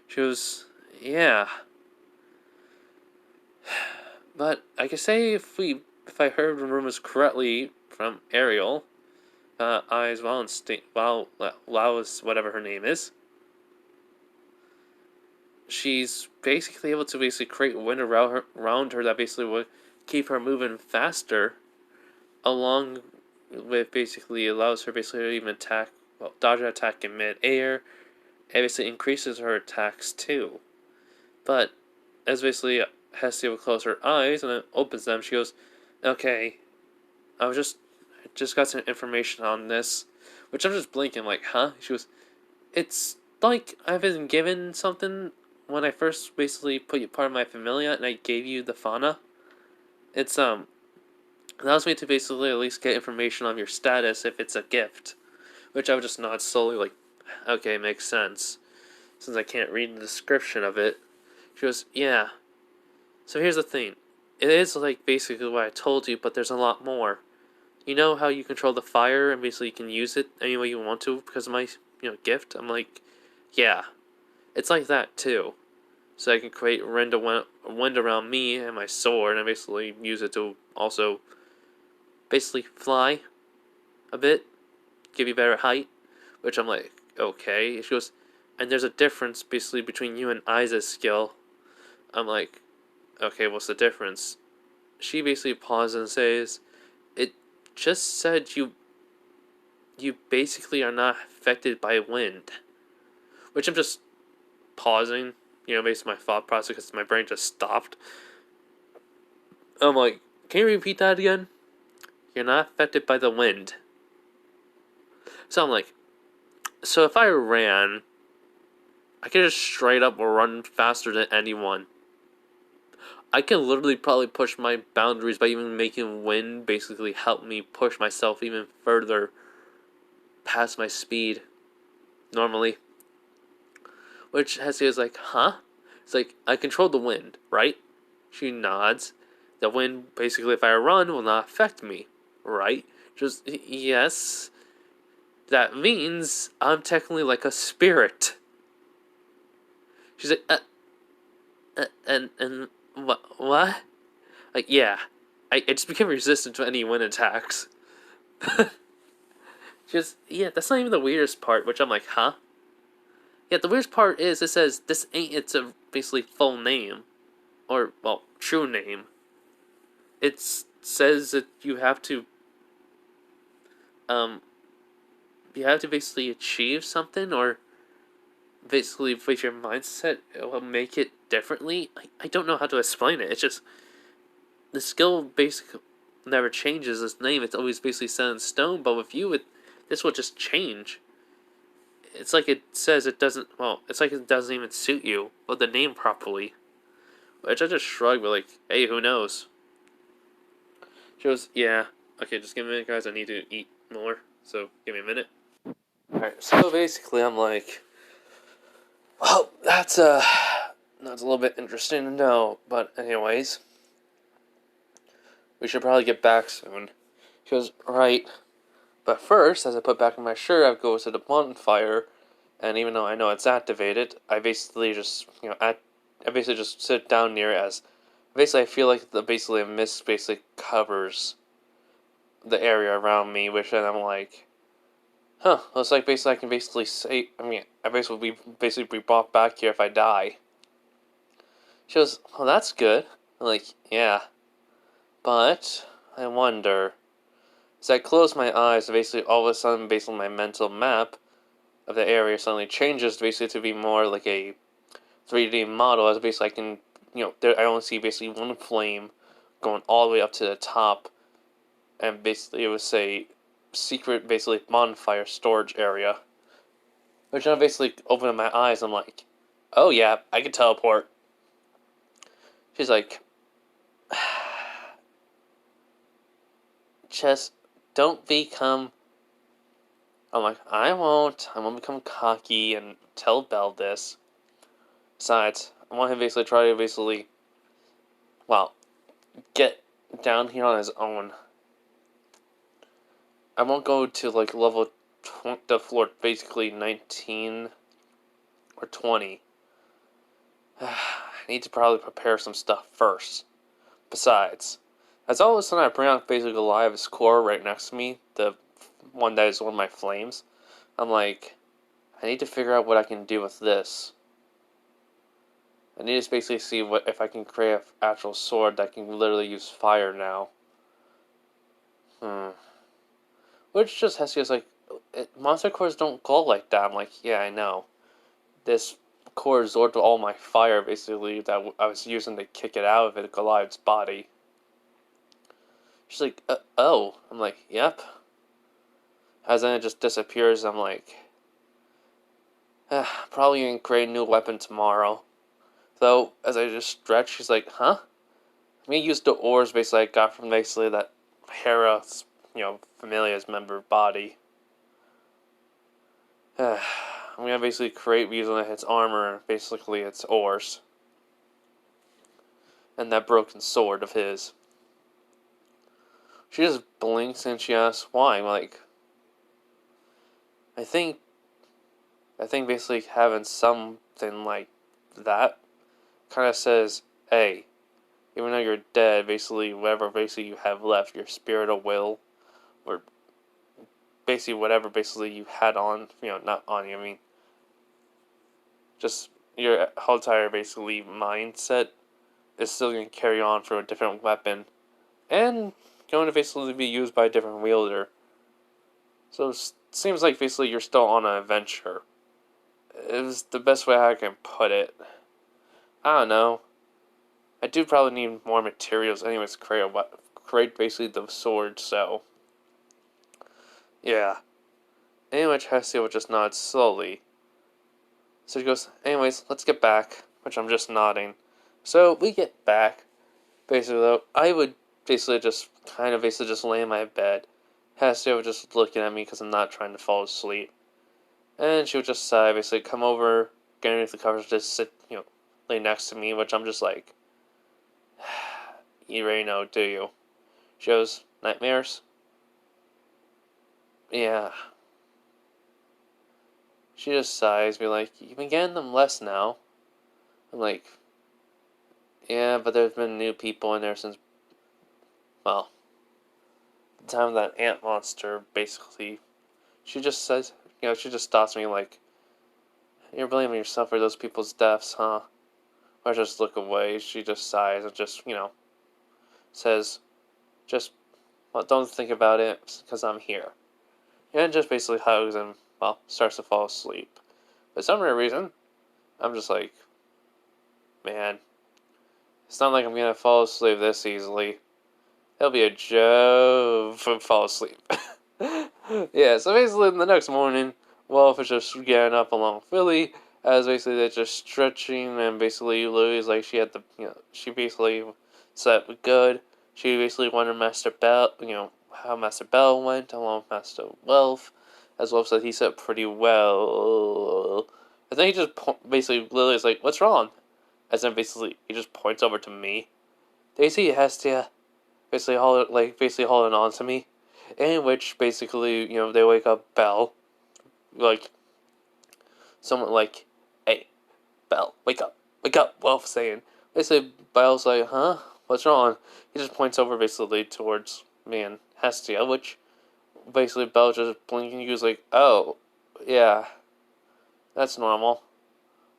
She goes, yeah. But I could say if I heard the rumors correctly from Ariel, Eyes Laos, whatever her name is, she's basically able to create wind around her that basically would keep her moving faster, along with basically allows her basically to even dodge an attack in mid-air. It basically increases her attacks too. But as basically Hestia will close her eyes and then opens them, she goes, okay, I just got some information on this, which I'm just blinking like, huh? She goes, it's like I've been given something when I first basically put you part of my familia and I gave you the fauna. It's allows me to basically at least get information on your status if it's a gift, which I would just nod slowly like, okay, makes sense, since I can't read the description of it. She goes, yeah. So here's the thing. It is like basically what I told you, but there's a lot more. You know how you control the fire and basically you can use it any way you want to because of my, gift? I'm like, yeah. It's like that too. So I can create wind around me and my sword and basically use it to also basically fly a bit, give you better height, which I'm like, okay. She goes, and there's a difference basically between you and Isa's skill. I'm like, okay, what's the difference? She basically pauses and says, it just said you basically are not affected by wind. Which I'm just pausing, based on my thought process because my brain just stopped. I'm like, can you repeat that again? You're not affected by the wind. So I'm like, so if I ran, I could just straight up run faster than anyone. I can literally probably push my boundaries by even making wind basically help me push myself even further past my speed normally. Which Hestia is like, huh? It's like, I control the wind, right? She nods. The wind, basically, if I run, will not affect me, right? Just, yes. That means I'm technically like a spirit. She's like, and what? Like, yeah. I just became resistant to any wind attacks. Yeah, that's not even the weirdest part, which I'm like, huh? Yeah, the weirdest part is it says this ain't its a basically full name. Or, well, true name. It says that you have to basically achieve something, or basically with your mindset, it will make it differently. I don't know how to explain it. It's just, the skill basically never changes its name. It's always basically set in stone, but with you, this will just change. It's like it says it doesn't, well, it's like it doesn't even suit you with the name properly. Which I just shrugged, but like, hey, who knows? She goes, yeah. Okay, just give me a minute, guys. I need to eat more, so give me a minute. Alright, so basically I'm like, well, that's a little bit interesting to know, but anyways, we should probably get back soon. She goes, right. But first, as I put back in my shirt, I go to the bonfire, and even though I know it's activated, I basically just, I basically just sit down near it as Basically, I feel like basically a mist basically covers the area around me, which then I'm like, huh, looks like basically I can basically say, I mean, I basically be brought back here if I die. She goes, well, that's good. I'm like, yeah, but I wonder. So I close my eyes, and basically all of a sudden, based on my mental map of the area, suddenly changes basically to be more like a 3D model, as basically I can, I only see basically one flame going all the way up to the top, and basically it was a secret, basically bonfire storage area. Which I basically opened my eyes. I'm like, oh yeah, I can teleport. She's like, just don't become. I'm like, I won't. I won't become cocky and tell Belle this. Besides, I want him basically try to well, get down here on his own. I won't go to like level the floor basically 19 or 20. I need to probably prepare some stuff first. Besides, as all of a sudden I bring out basically Goliath's core right next to me, the one that is one of my flames, I'm like, I need to figure out what I can do with this. I need to basically see if I can create an actual sword that can literally use fire now. Which just has to be like, monster cores don't go like that. I'm like, yeah, I know. This core absorbed all my fire, basically, that I was using to kick it out of Goliath's body. She's like, oh. I'm like, yep. As then it just disappears, I'm like, probably gonna create a new weapon tomorrow. Though, as I just stretch, she's like, huh? I'm gonna use the ores basically I got from basically that Hera's, Familia's member body. I'm gonna basically create using its armor, basically its ores. And that broken sword of his. She just blinks and she asks why. I'm like, I think basically having something like that kind of says, hey, even though you're dead, basically whatever basically you have left, your spirit or will, or basically whatever basically you had on, not on you, I mean, just your whole entire basically mindset is still going to carry on for a different weapon, and going to basically be used by a different wielder. So it seems like basically you're still on an adventure. It was the best way I can put it. I don't know. I do probably need more materials anyways to create basically the sword, so yeah. Anyway, Hestia would just nod slowly. So she goes, anyways, let's get back, which I'm just nodding. So we get back. Basically though, I would basically just just lay in my bed. Hestia was just looking at me because I'm not trying to fall asleep. And she would just sigh, basically come over, get underneath the covers, just sit, lay next to me, which I'm just like, you already know, do you? She goes, nightmares? Yeah. She just sighs, be like, you've been getting them less now. I'm like, yeah, but there's been new people in there since, well, the time of that ant monster, basically. She just says, she just stops me like, you're blaming yourself for those people's deaths, huh? I just look away. She just sighs and just, says, just, well, don't think about it, because I'm here. And just basically hugs and, well, starts to fall asleep. For some reason, I'm just like, man, it's not like I'm gonna fall asleep this easily. It'll be a joke if I fall asleep. Yeah, so basically the next morning, Wolf is just getting up along Philly, as basically they're just stretching, and basically Louis, like, she had the, she basically slept good. She basically wondered Master Bell, how Master Bell went, along with Master Wolf, as Wolf said he slept pretty well. And then he just basically, Lily is like, what's wrong? As then basically, he just points over to me. Daisy Hestia, basically holding on to me. In which, basically, they wake up Belle. Like, someone like, hey, Belle, wake up, Wolf saying, basically, Belle's like, huh? What's wrong? He just points over basically towards me and Hestia, which basically Belle just blinking. He was like, oh, yeah, that's normal.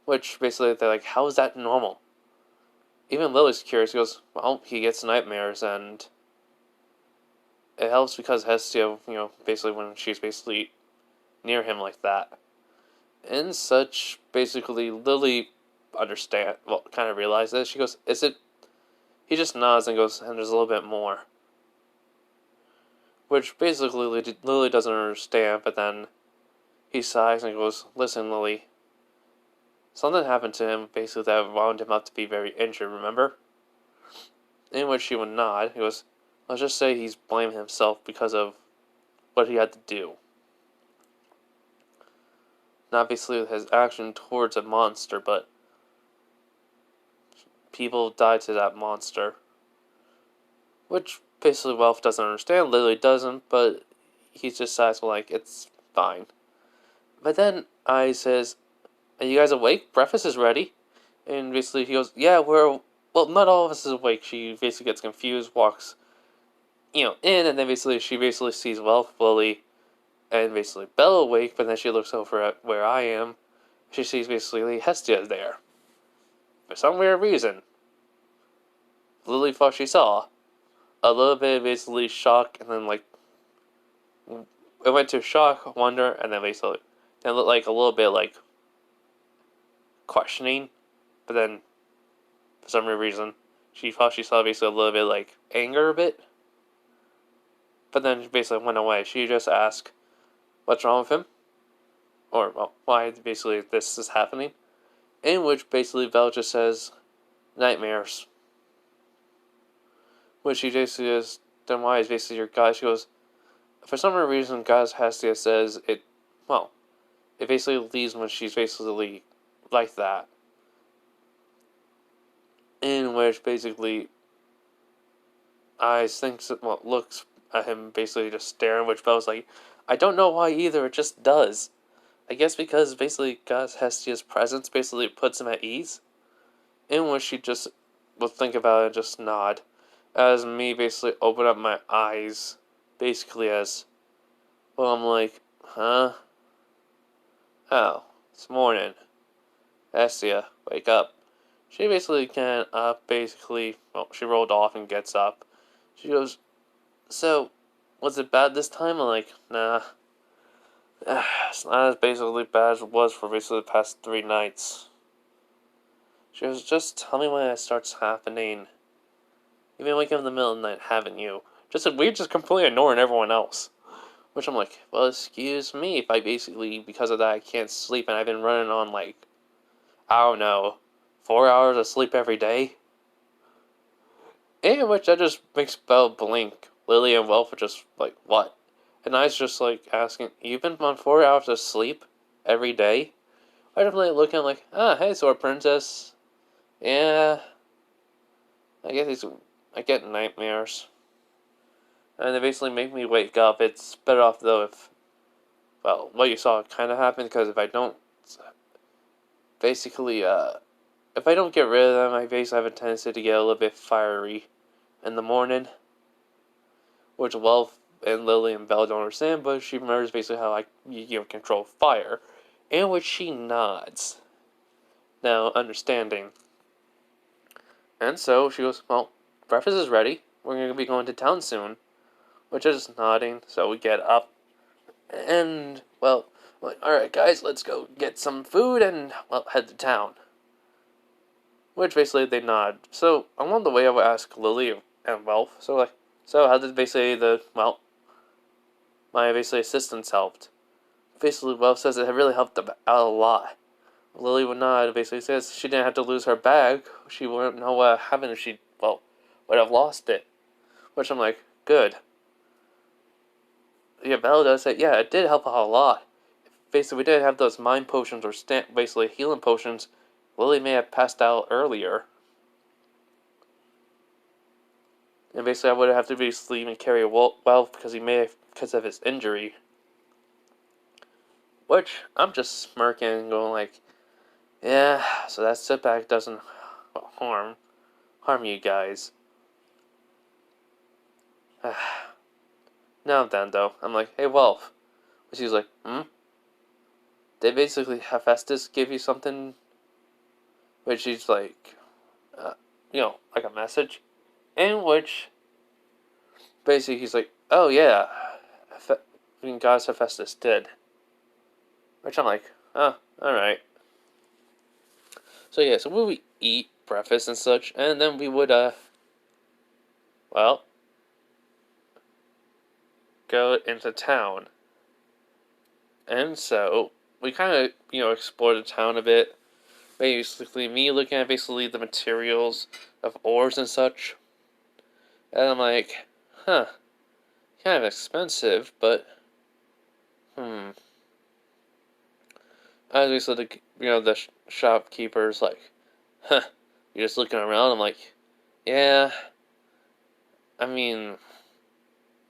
Which basically they're like, how is that normal? Even Lily's curious. He goes, well, he gets nightmares, and it helps because Hestia, basically when she's basically near him like that. And such, basically, Lily kind of realizes. She goes, is it? He just nods and goes, and there's a little bit more. Which basically Lily doesn't understand, but then he sighs and goes, listen, Lily, something happened to him, basically, that wound him up to be very injured, remember? In which she would nod. He goes, let's just say he's blaming himself because of what he had to do. Not basically his action towards a monster, but people died to that monster. Which basically Ralph doesn't understand, Lily doesn't, but he just says, well, like, it's fine. But then I says, are you guys awake? Breakfast is ready. And basically he goes, yeah, well, not all of us is awake. She basically gets confused, walks, in, and then basically she basically sees Ralph, Lily, and basically Belle awake, but then she looks over at where I am. She sees basically Hestia there. For some weird reason, Lily thought she saw a little bit of basically shock, and then like it went to shock, wonder, and then basically then looked like a little bit like questioning, but then for some weird reason she thought she saw basically a little bit like anger a bit, but then she basically went away. She just asked, "What's wrong with him?" Or well, why basically this is happening? In which basically Belle just says, "Nightmares." Which she basically says, "Then why is basically your God?" She goes, for some reason, God's Hestia says it. Well, it basically leaves when she's basically like that. In which basically Eyes thinks looks at him basically just staring, which Belle's like, I don't know why either, it just does. I guess because basically God's Hestia's presence basically puts him at ease. In which she just will think about it and just nod. As me basically open up my eyes, basically as, well, I'm like, huh? Oh, it's morning. Hestia, wake up. She basically can't she rolled off and gets up. She goes, so, was it bad this time? I'm like, nah. It's not as basically bad as it was for basically the past 3 nights. She goes, just tell me when it starts happening. You've been waking up in the middle of the night, haven't you? We're just completely ignoring everyone else. Which I'm like, well, excuse me if I basically, because of that, I can't sleep and I've been running on like, I don't know, 4 hours of sleep every day? In which that just makes Belle blink. Lily and Welf are just like, what? And I was just like asking, you've been on 4 hours of sleep every day? I'm like looking like, hey, Sword Princess. Yeah, I get nightmares. And they basically make me wake up. It's better off though if, well, what you saw kind of happened, because if I don't, basically, if I don't get rid of them, I basically have a tendency to get a little bit fiery in the morning. Which Welf and Lily and Belle don't understand, but she remembers basically how I, control fire. In which she nods. Now, understanding. And so she goes, well, breakfast is ready. We're going to be going to town soon. Which is nodding, so we get up. And, well, alright guys, let's go get some food and, well, head to town. Which basically they nod. So, along the way I would ask Lily and Welf, so how did basically my basically assistants helped? Basically, Welf says it really helped them out a lot. Lily would nod, basically says she didn't have to lose her bag. She wouldn't know what happened if she, would have lost it. Which I'm like, good. Yeah, Bella does say, yeah, it did help out a lot. If basically we didn't have those mind potions or basically healing potions, Lily may have passed out earlier. And basically I would have to basically even carry Welf because of his injury. Which, I'm just smirking and going like, yeah, so that setback doesn't harm you guys. Now then, though, I'm like, hey, Wolf. She's like, They basically Hephaestus give you something, which she's like, uh, like a message, in which basically he's like, oh yeah, Goddess Hephaestus did. Which I'm like, oh, alright. So yeah, so we would eat breakfast and such, and then we would, well, go into town. And so, we kind of, explored the town a bit. Basically, me looking at basically the materials of ores and such. And I'm like, kind of expensive, but, Obviously, the shopkeeper's like, you're just looking around. I'm like, yeah, I mean,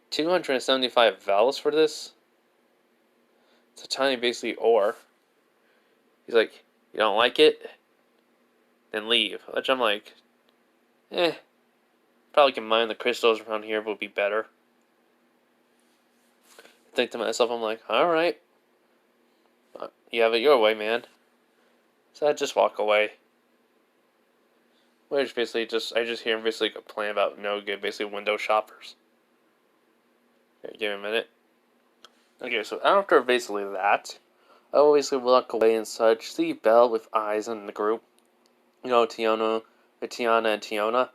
275 vowels for this? It's a tiny, basically, ore. He's like, you don't like it? Then leave. Which I'm like, probably can mine the crystals around here would be better. I think to myself, I'm like, alright. You have it your way, man. So I just walk away. Which basically I just hear him basically complain about no good, basically window shoppers. Okay, give me a minute. Okay, so after basically that, I always walk away and such, see Belle with eyes in the group. Tiana and Tiona.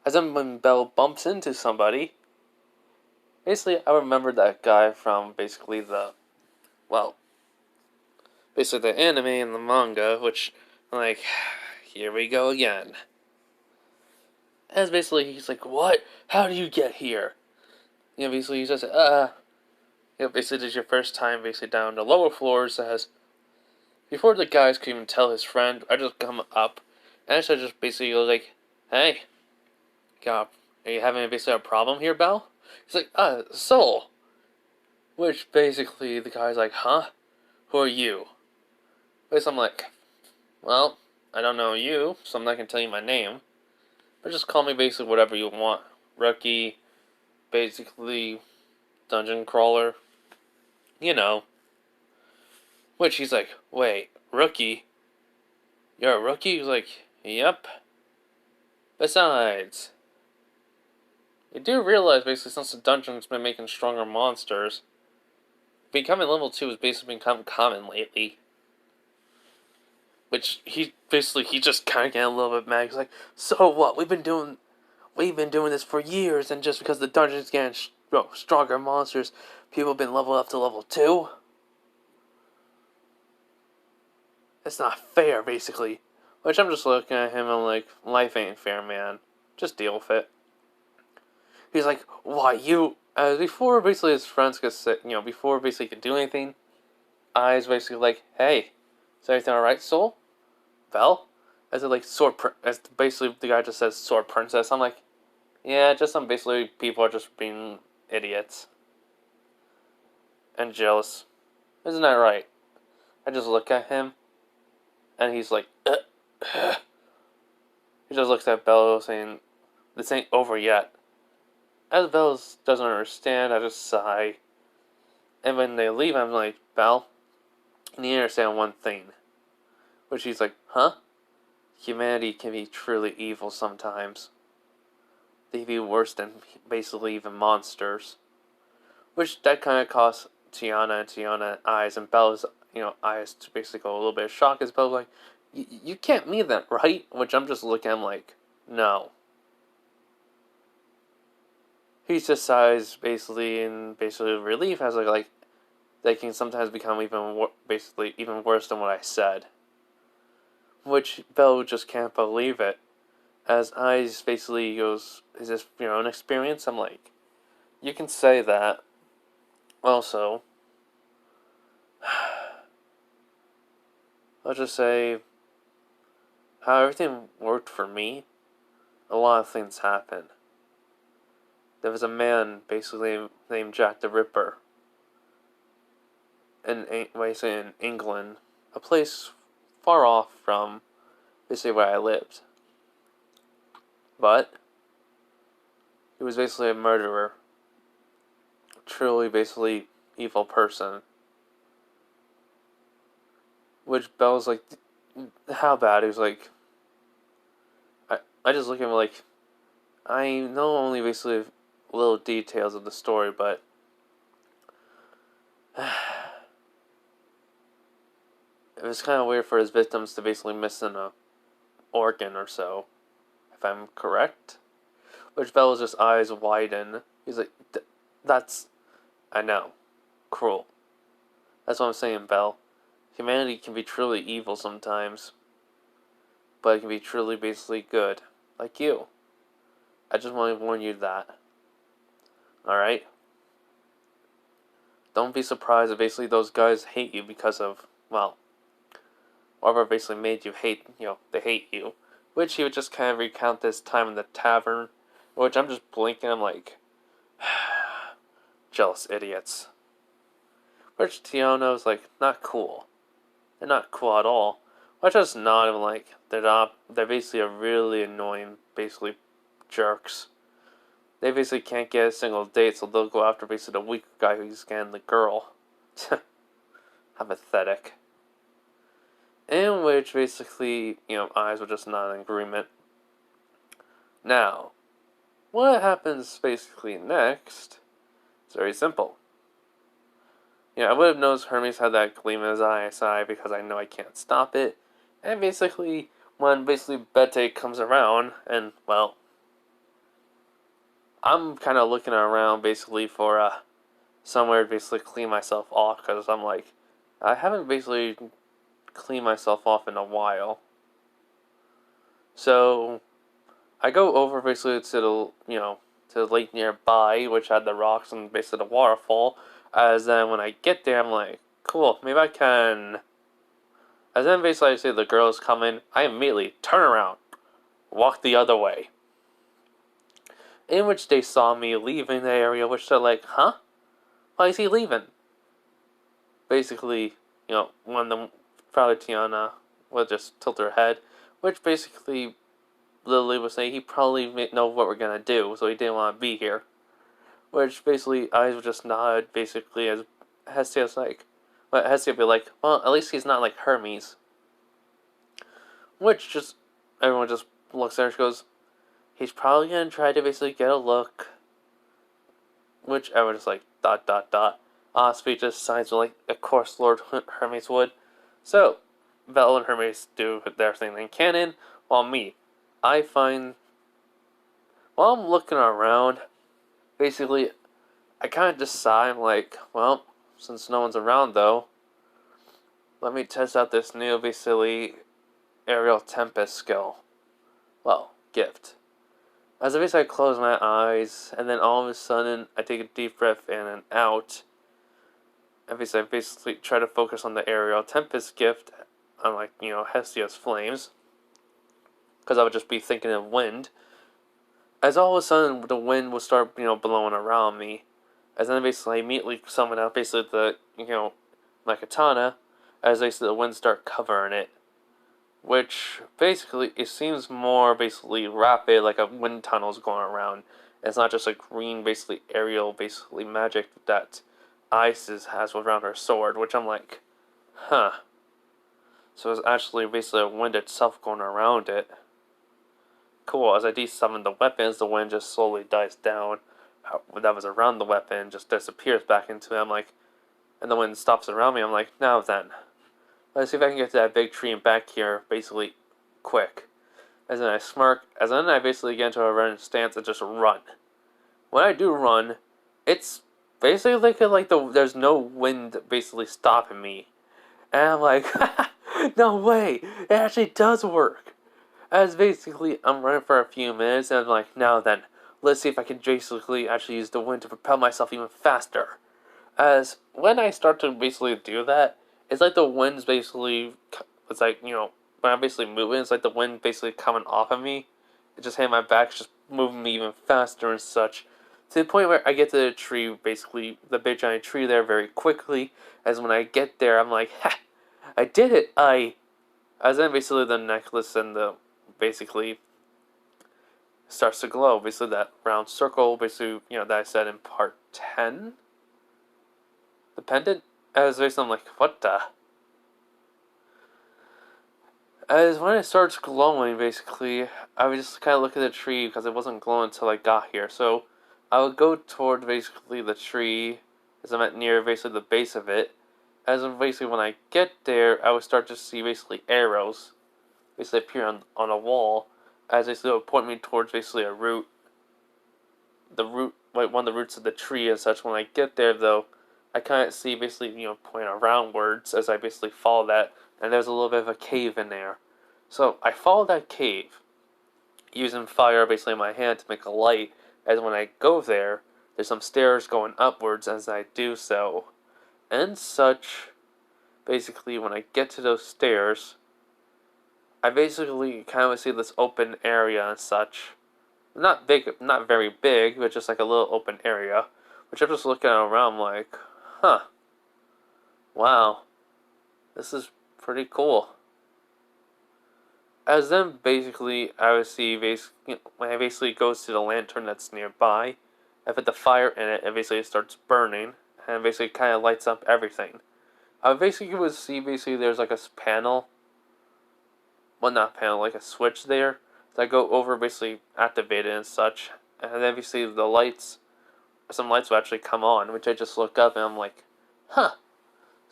As then when Belle bumps into somebody, basically I remember that guy from basically basically the anime and the manga, which I'm like, here we go again. As basically he's like, what? How do you get here? Basically he says, basically this is your first time basically down the lower floors. As before the guys could even tell his friend, I just come up, and I just basically go like, hey, are you having basically a problem here, Belle? He's like, Soul. Which basically the guy's like, huh? Who are you? Basically I'm like, well, I don't know you, so I'm not gonna tell you my name. But just call me basically whatever you want. Rookie, basically dungeon crawler. Which he's like, wait, rookie? You're a rookie? He's like, yep. Besides, you do realize basically since the dungeon's been making stronger monsters, becoming level 2 has basically become common lately. Which he just kind of getting a little bit mad. He's like, so what? We've been doing this for years, and just because the dungeon's getting stronger monsters, people have been leveled up to level 2. It's not fair, basically. Which I'm just looking at him, I'm like, life ain't fair, man. Just deal with it. He's like, why you? Before basically his friends could sit, before basically could do anything, I's basically like, hey, is everything alright, Soul? Belle? As it like as basically the guy just says sword princess. I'm like, yeah, just some basically people are just being idiots and jealous. Isn't that right? I just look at him, and he's like, he just looks at Belle saying, this ain't over yet. As Belle doesn't understand, I just sigh. And when they leave, I'm like, Belle, you need to understand one thing. Which he's like, huh? Humanity can be truly evil sometimes. They can be worse than basically even monsters. Which that kind of costs Tiana eyes, and Belle's, eyes to basically go a little bit of shock as Belle's like, you can't mean that, right? Which I'm just looking at him like, no. He just sighs basically in basically relief as like they can sometimes become even worse than what I said. Which Belle just can't believe it. As Eyes basically goes, is this an experience? I'm like, you can say that. Also, I'll just say how everything worked for me. A lot of things happened. There was a man basically named Jack the Ripper basically in England, a place far off from basically where I lived. But he was basically a murderer. Truly, basically, evil person. Which Belle's like, how bad? He was like, I just look at him like, I know only basically little details of the story, but it was kind of weird for his victims to basically miss an organ or so, if I'm correct. Which Belle's just eyes widen. He's like, that's, I know, cruel. That's what I'm saying, Belle. Humanity can be truly evil sometimes, but it can be truly basically good, like you. I just want to warn you that. Alright? Don't be surprised if basically those guys hate you because of, well, whatever basically made you hate, they hate you. Which he would just kind of recount this time in the tavern, which I'm just blinking, I'm like, jealous idiots. Which Tiana's like, not cool. They're not cool at all. Which is not even like, they're basically a really annoying, basically, jerks. They basically can't get a single date, so they'll go after basically the weak guy who's getting the girl. How pathetic. In which basically, eyes were just not in agreement. Now, what happens basically next is very simple. I would have noticed Hermes had that gleam in his eye because I know I can't stop it. And basically, when basically Bete comes around, and well, I'm kind of looking around basically for somewhere to basically clean myself off because I'm like, I haven't basically cleaned myself off in a while. So I go over basically to to the lake nearby, which had the rocks and basically the waterfall. As then when I get there, I'm like, cool, maybe I can. As then basically I see the girls coming, I immediately turn around, walk the other way. In which they saw me leaving the area, which they're like, huh? Why is he leaving? Basically, when the probably Tiana would just tilt her head, which basically Lily was saying he probably know what we're gonna do, so he didn't want to be here. Which basically eyes would just nod basically as Hestia's like, but Hestia would be like, well, at least he's not like Hermes. Which just everyone just looks at her and goes, he's probably gonna try to basically get a look. Which everyone just like dot dot dot. Speech just signs like of course Lord Hermes would. So Belle and Hermes do their thing in canon, while I find while I'm looking around, basically I kind of decide, I'm like, well, since no one's around though, let me test out this new basically aerial tempest skill. Well, gift. As I basically close my eyes, and then all of a sudden I take a deep breath in and out. And I basically try to focus on the aerial tempest gift, unlike, Hestia's flames. Because I would just be thinking of wind. As all of a sudden the wind would start, blowing around me. As then basically I immediately summon out basically the, my katana, as basically the wind start covering it. Which basically it seems more basically rapid, like a wind tunnel's going around. It's not just a green basically aerial basically magic that Isis has around her sword, which I'm like, huh. So it's actually basically a wind itself going around it. Cool, as I de-summon the weapons, the wind just slowly dies down. That was around the weapon just disappears back into it. I'm like, and the wind stops around me. I'm like, now then, let's see if I can get to that big tree and back here, basically, quick. As then I smirk, as then I basically get into a running stance and just run. When I do run, it's basically there's no wind basically stopping me. And I'm like, no way, it actually does work. As basically, I'm running for a few minutes, and I'm like, now then, let's see if I can basically actually use the wind to propel myself even faster. As when I start to basically do that, it's like the wind's basically, it's like, when I'm basically moving, it's like the wind basically coming off of me. It just hitting my back, just moving me even faster and such. To the point where I get to the tree, basically, the big giant tree there very quickly. As when I get there, I'm like, ha! I did it! As then basically the necklace and the, basically, starts to glow. Basically, that round circle, basically, that I said in part 10. The pendant? As basically, I'm like, what the? As when it starts glowing, basically, I would just kind of look at the tree because it wasn't glowing until I got here. So I would go toward basically the tree as I'm at near basically the base of it. As basically when I get there, I would start to see basically arrows basically appear on a wall as basically would point me towards basically a root. The root, like one of the roots of the tree and such. When I get there, though, I kind of see basically, pointing aroundwards as I basically follow that, and there's a little bit of a cave in there. So I follow that cave, using fire basically in my hand to make a light, as when I go there, there's some stairs going upwards as I do so. And such, basically, when I get to those stairs, I basically kind of see this open area and such. Not big, not very big, but just like a little open area, which I'm just looking around like, huh, wow, this is pretty cool. As then basically I would see when it basically goes to the lantern that's nearby, I put the fire in it and basically it starts burning and basically kind of lights up everything. I basically would see basically there's like a panel, well not panel, like a switch there that go over basically activated and such, and then basically some lights will actually come on, which I just look up and I'm like, huh,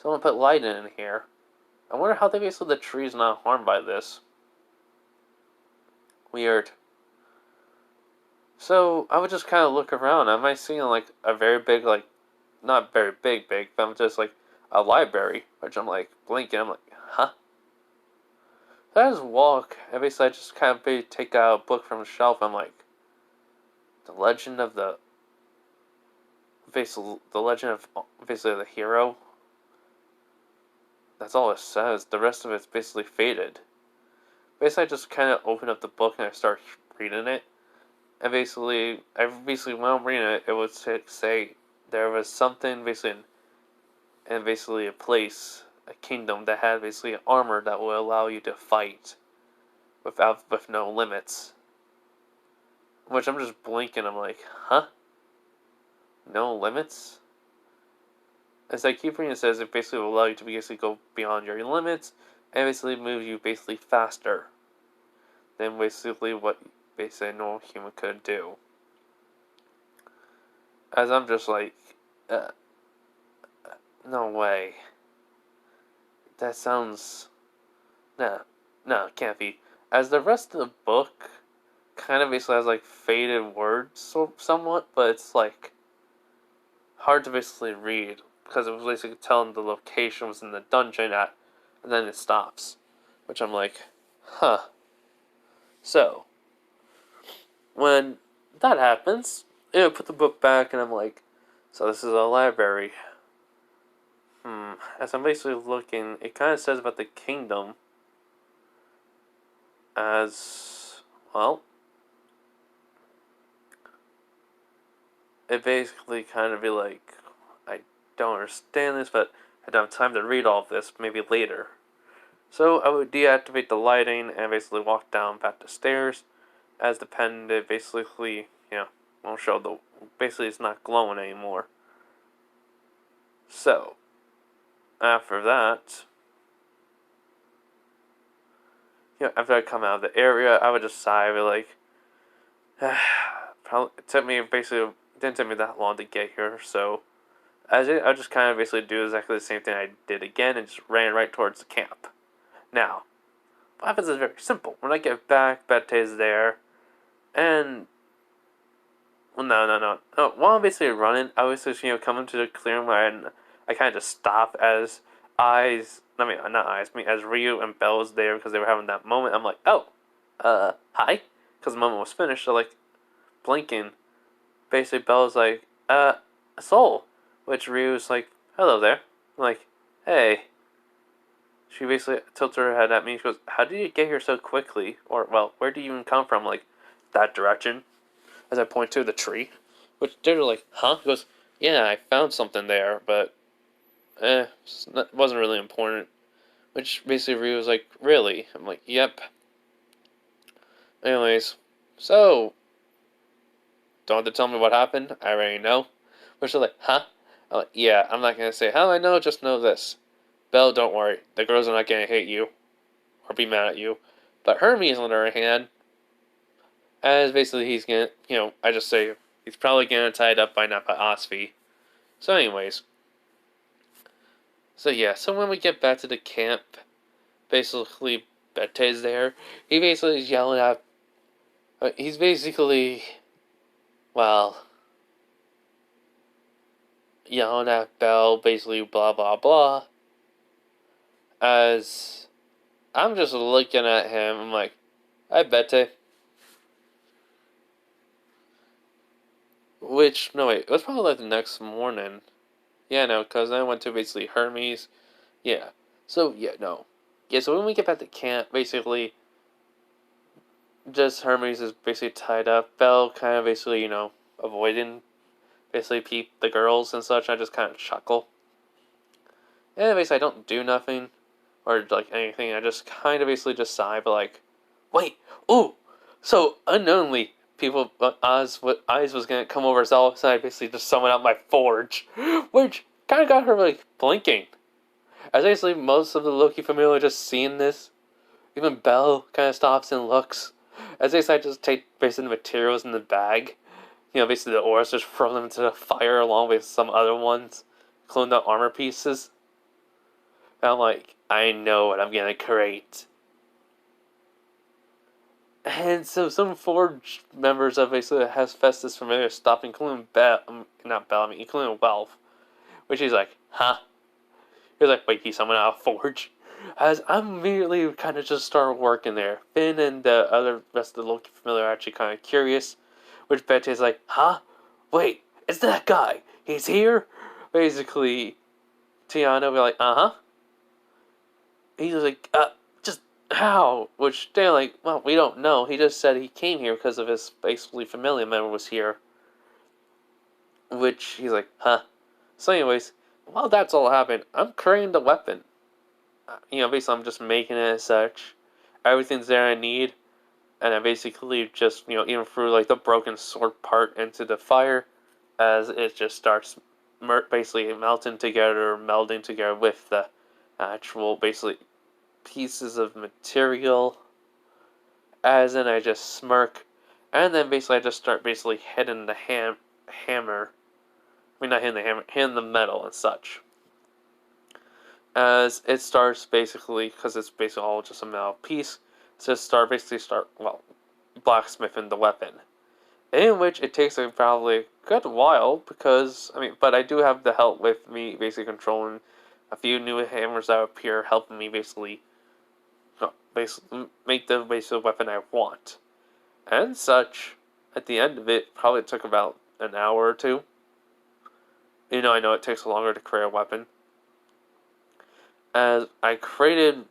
someone put light in here. I wonder how they basically the tree's not harmed by this. Weird. So I would just kind of look around. Am I seeing like a very big, like, not very big, but I'm just like a library, which I'm like blinking. I'm like, huh? So I just walk, and basically I just kind of take out a book from the shelf. I'm like, the legend of the legend of basically the hero. That's all it says. The rest of it's basically faded. Basically, I just kind of open up the book and I start reading it. And basically, when I'm reading it, it would say there was something basically in basically a place, a kingdom that had basically armor that will allow you to fight with no limits. Which I'm just blinking. I'm like, huh? No limits? As I keep reading, it says it basically will allow you to basically go beyond your limits and basically move you basically faster than basically what basically a normal human could do. As I'm just like, no way. That sounds, no, it can't be. As the rest of the book kind of basically has like faded words somewhat, but it's like hard to basically read because it was basically telling the location was in the dungeon and then it stops, which I'm like, huh. So when that happens, I put the book back and I'm like, so this is a library. As I'm basically looking, it kind of says about the kingdom as, well, it basically kind of be like, I don't understand this, but I don't have time to read all of this, maybe later. So I would deactivate the lighting and basically walk down back the stairs, as the pen basically, won't show basically it's not glowing anymore. So, after that, after I come out of the area, I would just sigh, like, probably, didn't take me that long to get here, so I just kind of basically do exactly the same thing I did again and just ran right towards the camp. Now, what happens is very simple. When I get back, Bette's there, and, well, no. While I'm basically running, I was just, coming to the clearing where I kind of just stop as as Ryu and Belle was there because they were having that moment. I'm like, oh, hi? Because the moment was finished, so, like, blinking. Basically, Belle's like, Soul. Which Ryu's like, hello there. I'm like, hey. She basically tilts her head at me. She goes, how did you get here so quickly? Or, well, where do you even come from? Like, that direction. As I point to the tree. Which they're like, huh? He goes, yeah, I found something there, but, it wasn't really important. Which basically Ryu was like, really? I'm like, yep. Anyways, so, don't have to tell me what happened. I already know. But she's like, huh? I'm like, yeah, I'm not going to say how I know, just know this. Belle, don't worry. The girls are not going to hate you or be mad at you. But Hermes, on the other hand, as basically he's going to, I just say he's probably going to tied up by now by Osvi. So anyways. So yeah, so when we get back to the camp, basically Bete's there. He basically is yelling at, he's basically, well, yelling at Belle, basically blah blah blah. As I'm just looking at him, I'm like, I Bete. Which, no wait, it was probably like the next morning. Yeah, no, because I went to basically Hermes. Yeah. So, yeah, no. Yeah, so when we get back to camp, basically, just Hermes is basically tied up. Belle kind of basically, avoiding basically the girls and such. I just kind of chuckle. And basically, I don't do nothing or like anything. I just kind of basically just sigh, but like, wait, ooh. So unknowingly, Eyes was gonna come over as all of a sudden I basically just summoned out my forge, which kind of got her like blinking. As basically most of the Loki family are just seeing this. Even Belle kind of stops and looks. As they decide to just take basically the materials in the bag. Basically the ores, just throw them into the fire along with some other ones, including the armor pieces. And I'm like, I know what I'm gonna create. And so some Forge members of basically Festus familiar stop, including including Welf. Which he's like, huh? He's like, wait, he's someone out of Forge? As I'm immediately kind of just start working there. Finn and the other rest of the Loki familiar are actually kind of curious. Which Betty's like, huh? Wait, it's that guy. He's here? Basically, Tiana will be like, uh-huh. He's like, just how? Which they're like, well, we don't know. He just said he came here because of his basically family member was here. Which he's like, huh. So anyways, while that's all happened, I'm creating the weapon. Basically I'm just making it as such. Everything's there I need. And I basically just, even threw like the broken sword part into the fire as it just starts basically melting together, melding together with the actual basically pieces of material. As in I just smirk. And then basically I just start basically hitting the hammer. I mean, not hitting the hammer, hitting the metal and such. As it starts basically, because it's basically all just a metal piece, so start blacksmithing the weapon. In which it takes probably a good while because, but I do have the help with me basically controlling a few new hammers that appear, helping me basically make the basic weapon I want. And such, at the end of it, probably took about an hour or two. I know it takes longer to create a weapon. As I created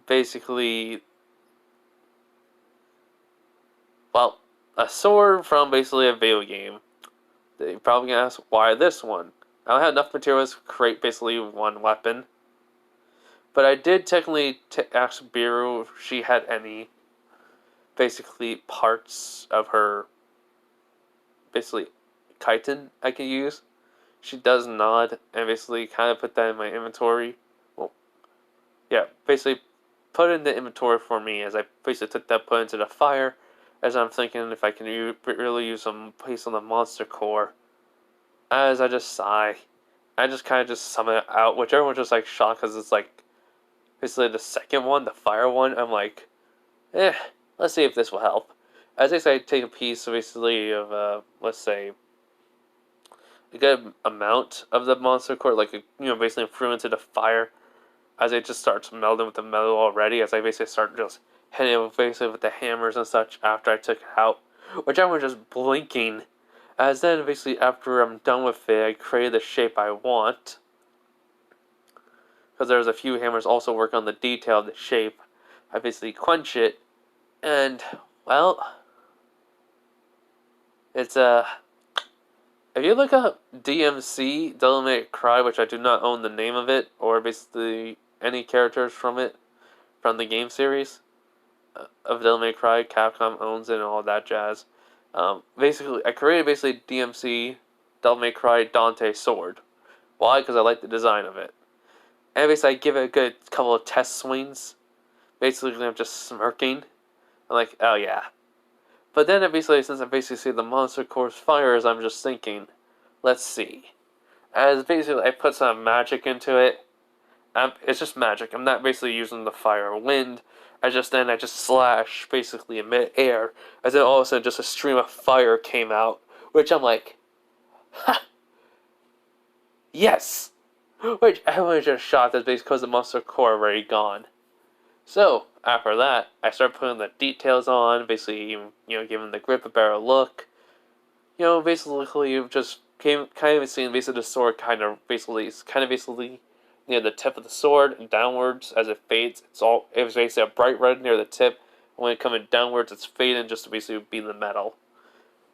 basically, a sword from basically a video game. You're probably gonna ask, why this one? I don't have enough materials to create basically one weapon. But I did technically ask Biru if she had any basically parts of her basically chitin I could use. She does nod and basically kind of put that in my inventory. Well, yeah, basically put it in the inventory for me as I basically took that, put into the fire. As I'm thinking if I can really use some place on the monster core. As I just sigh, I just kind of just summon it out, which everyone's just like shocked because it's like basically the second one, the fire one. I'm like, let's see if this will help. As I say, I take a piece basically of let's say a good amount of the monster core, like basically threw into the fire. As it just starts melting with the metal already, as I basically start just hitting it basically with the hammers and such after I took it out, which I was just blinking. As then basically after I'm done with it, I created the shape I want. Because there's a few hammers also work on the detail of the shape. I basically quench it, and well, it's if you look up DMC, Devil May Cry, which I do not own the name of it, or basically any characters from it, from the game series of Devil May Cry, Capcom owns it and all that jazz. Basically, I created DMC, Devil May Cry, Dante sword. Why? Because I like the design of it. And basically, I give it a good couple of test swings. Basically, I'm just smirking. I'm like, oh yeah. But then, since I basically see the monster course fires, I'm just thinking, let's see. As basically, I put some magic into it. It's just magic. I'm not basically using the fire or wind. I just slash basically in mid-air, as then all of a sudden just a stream of fire came out, which I'm like, ha, yes. Which everyone just shot. That's basically because the monster core already gone. So after that, I started putting the details on, basically giving the grip a better look. Basically you just kind of seeing basically the sword kind of basically near the tip of the sword and downwards as it fades. It was basically a bright red near the tip. When it coming downwards, it's fading just to basically be the metal.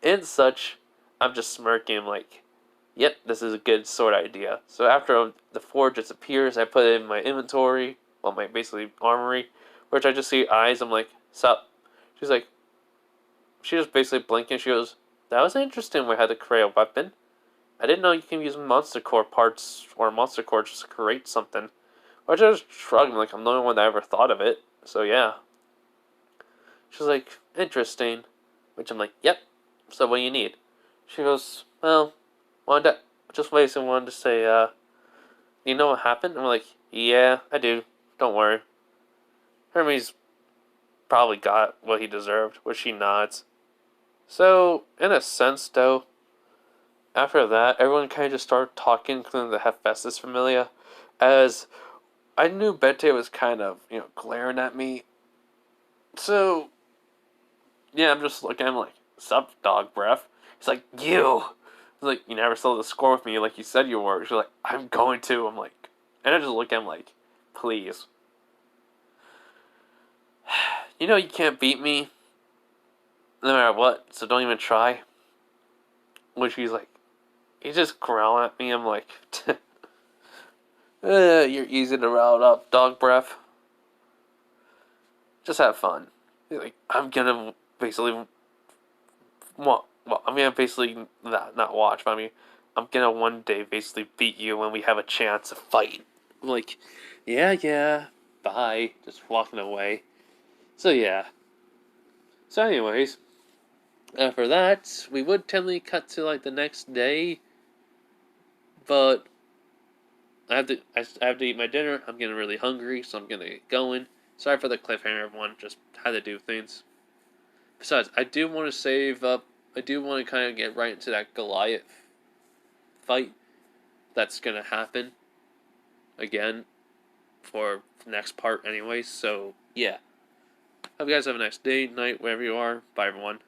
And such, I'm just smirking like, yep, this is a good sword idea. So after the forge disappears, I put it in my inventory, well, my basically armory, which I just see eyes. I'm like, sup? She's like, she just basically blinking. She goes, that was interesting. We had to create a weapon. I didn't know you can use monster core parts or monster core just to create something. Which I just shrugged, like I'm the only one that ever thought of it. So yeah. She's like, interesting. Which I'm like, yep. So what do you need? She goes, well, just basically wanted to say, you know what happened? I'm like, yeah, I do. Don't worry. Hermes probably got what he deserved, which she nods. So, in a sense, though, after that, everyone kind of just started talking, including the Hephaestus familia, as I knew Bente was kind of, glaring at me. So, yeah, I'm just looking at him like, sup, dog breath? He's like, you! He's like, you never settled the score with me like you said you were. She's like, I'm going to. I'm like, and I just look at him like, please. You know you can't beat me, no matter what, so don't even try. Which he's like, he's just growling at me. I'm like, you're easy to route up, dog breath. Just have fun. He's like, I'm gonna basically, I'm gonna basically not watch, but I'm gonna one day basically beat you when we have a chance to fight. I'm like, yeah, bye. Just walking away. So yeah. So anyways, after that, we would technically cut to like the next day, but I have to eat my dinner. I'm getting really hungry, so I'm gonna get going. Sorry for the cliffhanger, everyone. Just had to do things. Besides, I do want to save up. I do want to kind of get right into that Goliath fight. That's gonna happen again for the next part, anyway. So yeah. Hope you guys have a nice day, night, wherever you are. Bye, everyone.